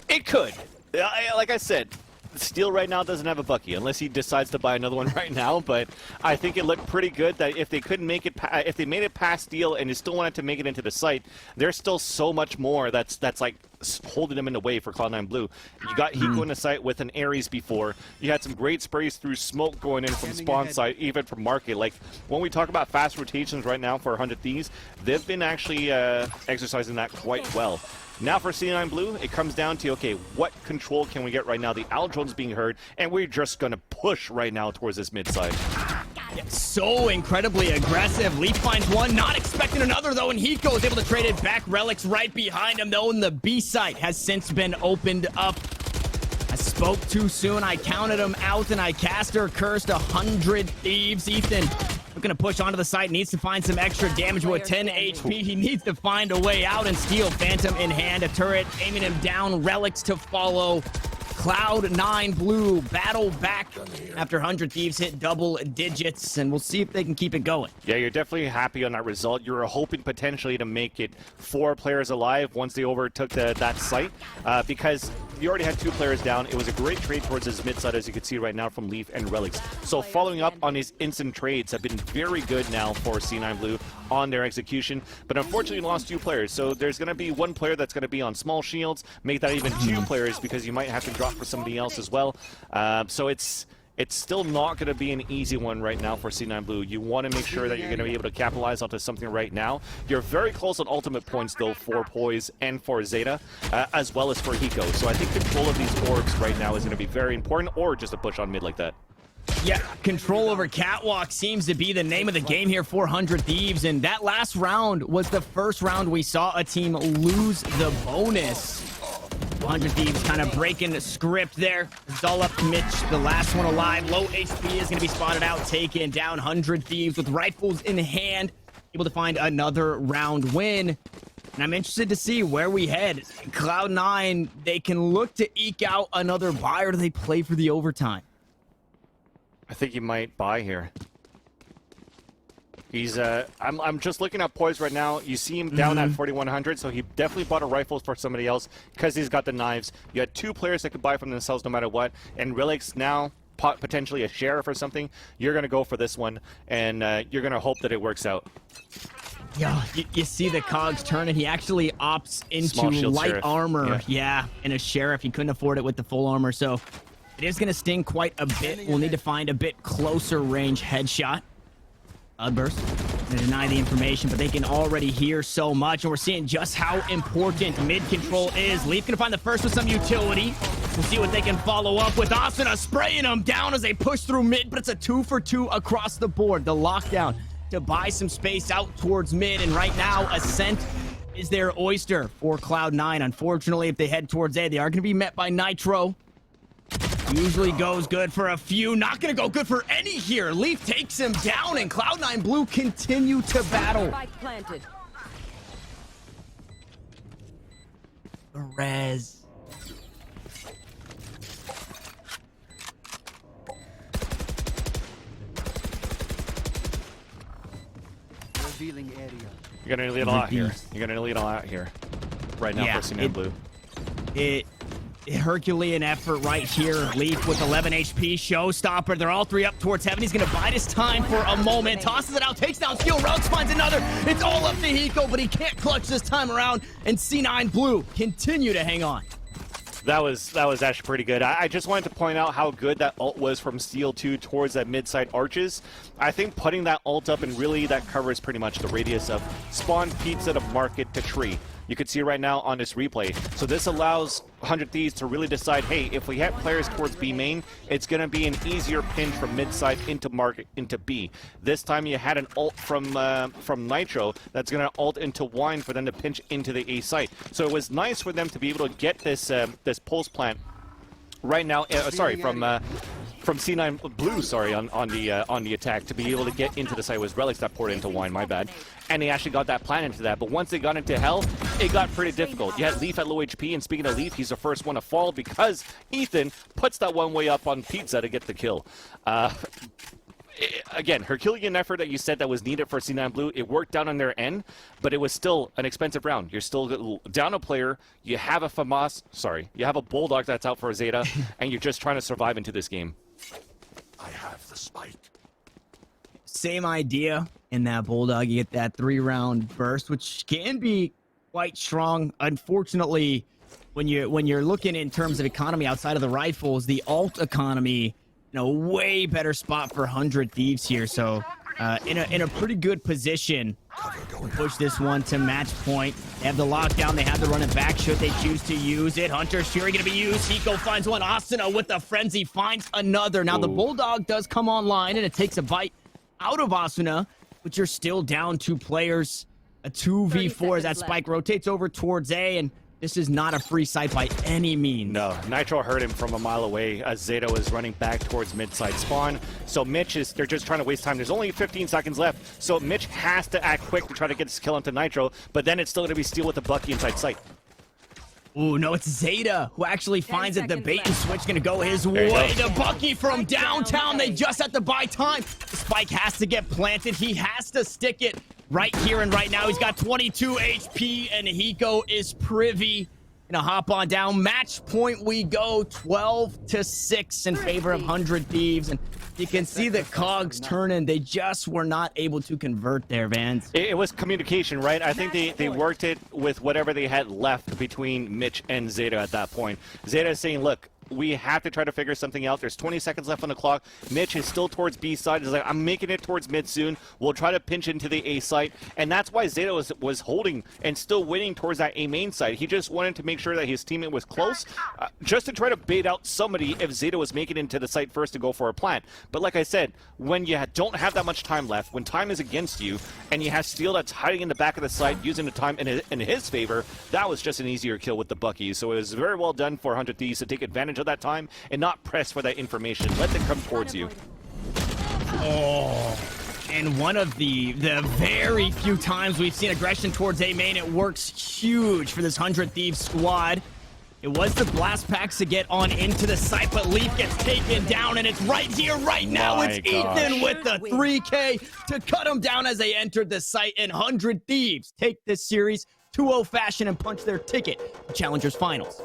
It could. Like I said, Steel right now doesn't have a Bucky unless he decides to buy another one right now, but I think it looked pretty good that if they couldn't make it, if they made it past Steel and they still wanted to make it into the site, there's still so much more that's like holding them in the way for Cloud9 Blue. You got Hiko in the site with an Ares before. You had some great sprays through smoke going in from spawn side, even from market. Like when we talk about fast rotations right now for 100 Thieves, they've been actually exercising that quite well. Now for C9 Blue, it comes down to, okay, what control can we get right now? The Owl drone's being heard, and we're just going to push right now towards this mid side. Yeah, so incredibly aggressive. Leaf finds one, not expecting another, though, and Hiko is able to trade it back. Relics right behind him, though, and the B site has since been opened up. I spoke too soon. I counted him out, and I cast her cursed 100 Thieves. Ethan looking to push onto the site, needs to find some extra damage with 10 HP. He needs to find a way out, and Steel Phantom in hand, a turret aiming him down, Relics to follow. Cloud9 Blue battle back after 100 Thieves hit double digits, and we'll see if they can keep it going. Yeah, you're definitely happy on that result. You were hoping potentially to make it 4 players alive once they overtook that site, because you already had 2 players down. It was a great trade towards his mid side, as you can see right now from Leaf and Relics. So following up on his instant trades have been very good now for C9 Blue on their execution, but unfortunately lost 2 players. So there's going to be 1 player that's going to be on small shields, make that even 2 players because you might have to drop for somebody else as well. So it's still not going to be an easy one right now for C9 Blue. You want to make sure that you're going to be able to capitalize onto something right now. You're very close on ultimate points, though, for Poise and for Zeta, as well as for Hiko. So I think control of these orbs right now is going to be very important, or just a push on mid like that. Yeah, control over Catwalk seems to be the name of the game here for 100 Thieves, and that last round was the first round we saw a team lose the bonus. 100 Thieves kind of breaking the script there. It's all up to Mitch, the last one alive. Low HP is going to be spotted out, taken down. 100 Thieves with rifles in hand, able to find another round win. And I'm interested to see where we head. Cloud9, they can look to eke out another buy, or do they play for the overtime? I think he might buy here. He's I'm just looking at Poise right now. You see him down at 4,100, so he definitely bought a rifle for somebody else because he's got the knives. You had 2 players that could buy from themselves no matter what, and Relics now potentially a sheriff or something. You're gonna go for this one, and you're gonna hope that it works out. Yeah, you see the cogs turn, and he actually opts into light sheriff. armor. Yeah, and a sheriff. He couldn't afford it with the full armor, so it is going to sting quite a bit. We'll need to find a bit closer range headshot. Cloudburst going to deny the information, but they can already hear so much, and we're seeing just how important mid control is. Leaf going to find the first with some utility. We'll see what they can follow up with. Asuna spraying them down as they push through mid, but it's a 2 for 2 across the board. The lockdown to buy some space out towards mid, and right now Ascent is their oyster for Cloud9. Unfortunately, if they head towards A, they are going to be met by Nitro. Usually goes good for a few. Not going to go good for any here. Leaf takes him down, and Cloud9 Blue continue to battle. Spike planted. Perez. Revealing area. You're gonna need a lot here. You're gonna need a lot here. Right now, Yeah, for Cine Blue. It Herculean effort right here. Leaf with 11 HP, showstopper. They're all three up towards heaven. He's gonna bide his time for a moment. Tosses it out, takes down Steel. Relics finds another. It's all up to Hiko, but he can't clutch this time around. And C9 Blue continue to hang on. That was actually pretty good. I just wanted to point out how good that ult was from Steel 2 towards that mid-side arches. I think putting that ult up, and really that covers pretty much the radius of spawn, pizza to market to tree. You can see right now on this replay. So this allows 100 Thieves to really decide, hey, if we hit players towards B main, it's going to be an easier pinch from mid-side into market into B. This time you had an ult from Nitro that's going to ult into Wine for them to pinch into the A site. So it was nice for them to be able to get this this pulse plant right now. From C9 Blue, sorry, on the attack to be able to get into the site. It was Relics that poured into Wine, my bad. And they actually got that plant into that. But once they got into Hell, it got pretty difficult. You had Leaf at low HP, and speaking of Leaf, he's the first one to fall because Ethan puts that one way up on Pizza to get the kill. Again, Herculean effort that you said that was needed for C9 Blue, it worked down on their end, but it was still an expensive round. You're still down a player, you have a you have a Bulldog that's out for a Zeta, and you're just trying to survive into this game. I have the spike. Same idea in that Bulldog. You get that 3-round burst, which can be quite strong. Unfortunately, when you're looking in terms of economy outside of the rifles, the alt economy, way better spot for 100 Thieves here. So in a pretty good position to push this one to match point. They have the lockdown. They have the running back should they choose to use it. Hunter's Fury going to be used. Hiko finds one. Asuna with the frenzy finds another. Now the Bulldog does come online, and it takes a bite out of Asuna, but you're still down 2 players. A 2v4 as that spike rotates over towards A, and this is not a free site by any means. No, Nitro heard him from a mile away as Zeta was running back towards mid-side spawn. So they're just trying to waste time. There's only 15 seconds left, so Mitch has to act quick to try to get his kill onto Nitro, but then it's still going to be Steel with the Bucky inside sight. Ooh, no, it's Zeta who actually finds it. The bait and switch going to go his way. The Bucky from downtown. They just have to buy time. The spike has to get planted. He has to stick it right here and right now. He's got 22 HP, and Hiko is privy. Gonna hop on down. Match point we go. 12-6 in favor of 100 Thieves. And you can see the cogs turning. They just were not able to convert there, Vance. It was communication, right? I think they worked it with whatever they had left between Mitch and Zeta at that point. Zeta is saying, look, we have to try to figure something out. There's 20 seconds left on the clock. Mitch is still towards B side. He's like, I'm making it towards mid soon. We'll try to pinch into the A site. And that's why Zeta was holding and still winning towards that A main side. He just wanted to make sure that his teammate was close, just to try to bait out somebody if Zeta was making it into the site first to go for a plant. But like I said, when you don't have that much time left, when time is against you, and you have Steel that's hiding in the back of the site, using the time in his favor, that was just an easier kill with the Bucky. So it was very well done for 100 Thieves to take advantage of that time and not press for that information. Let them come towards you. Oh, and one of the very few times we've seen aggression towards A main, it works huge for this 100 Thieves squad. It was the blast packs to get on into the site, but Leaf gets taken down, and it's right here, right now. My it's gosh. Ethan with the 3K to cut him down as they entered the site, and 100 Thieves take this series 2-0 fashion and punch their ticket to Challengers Finals.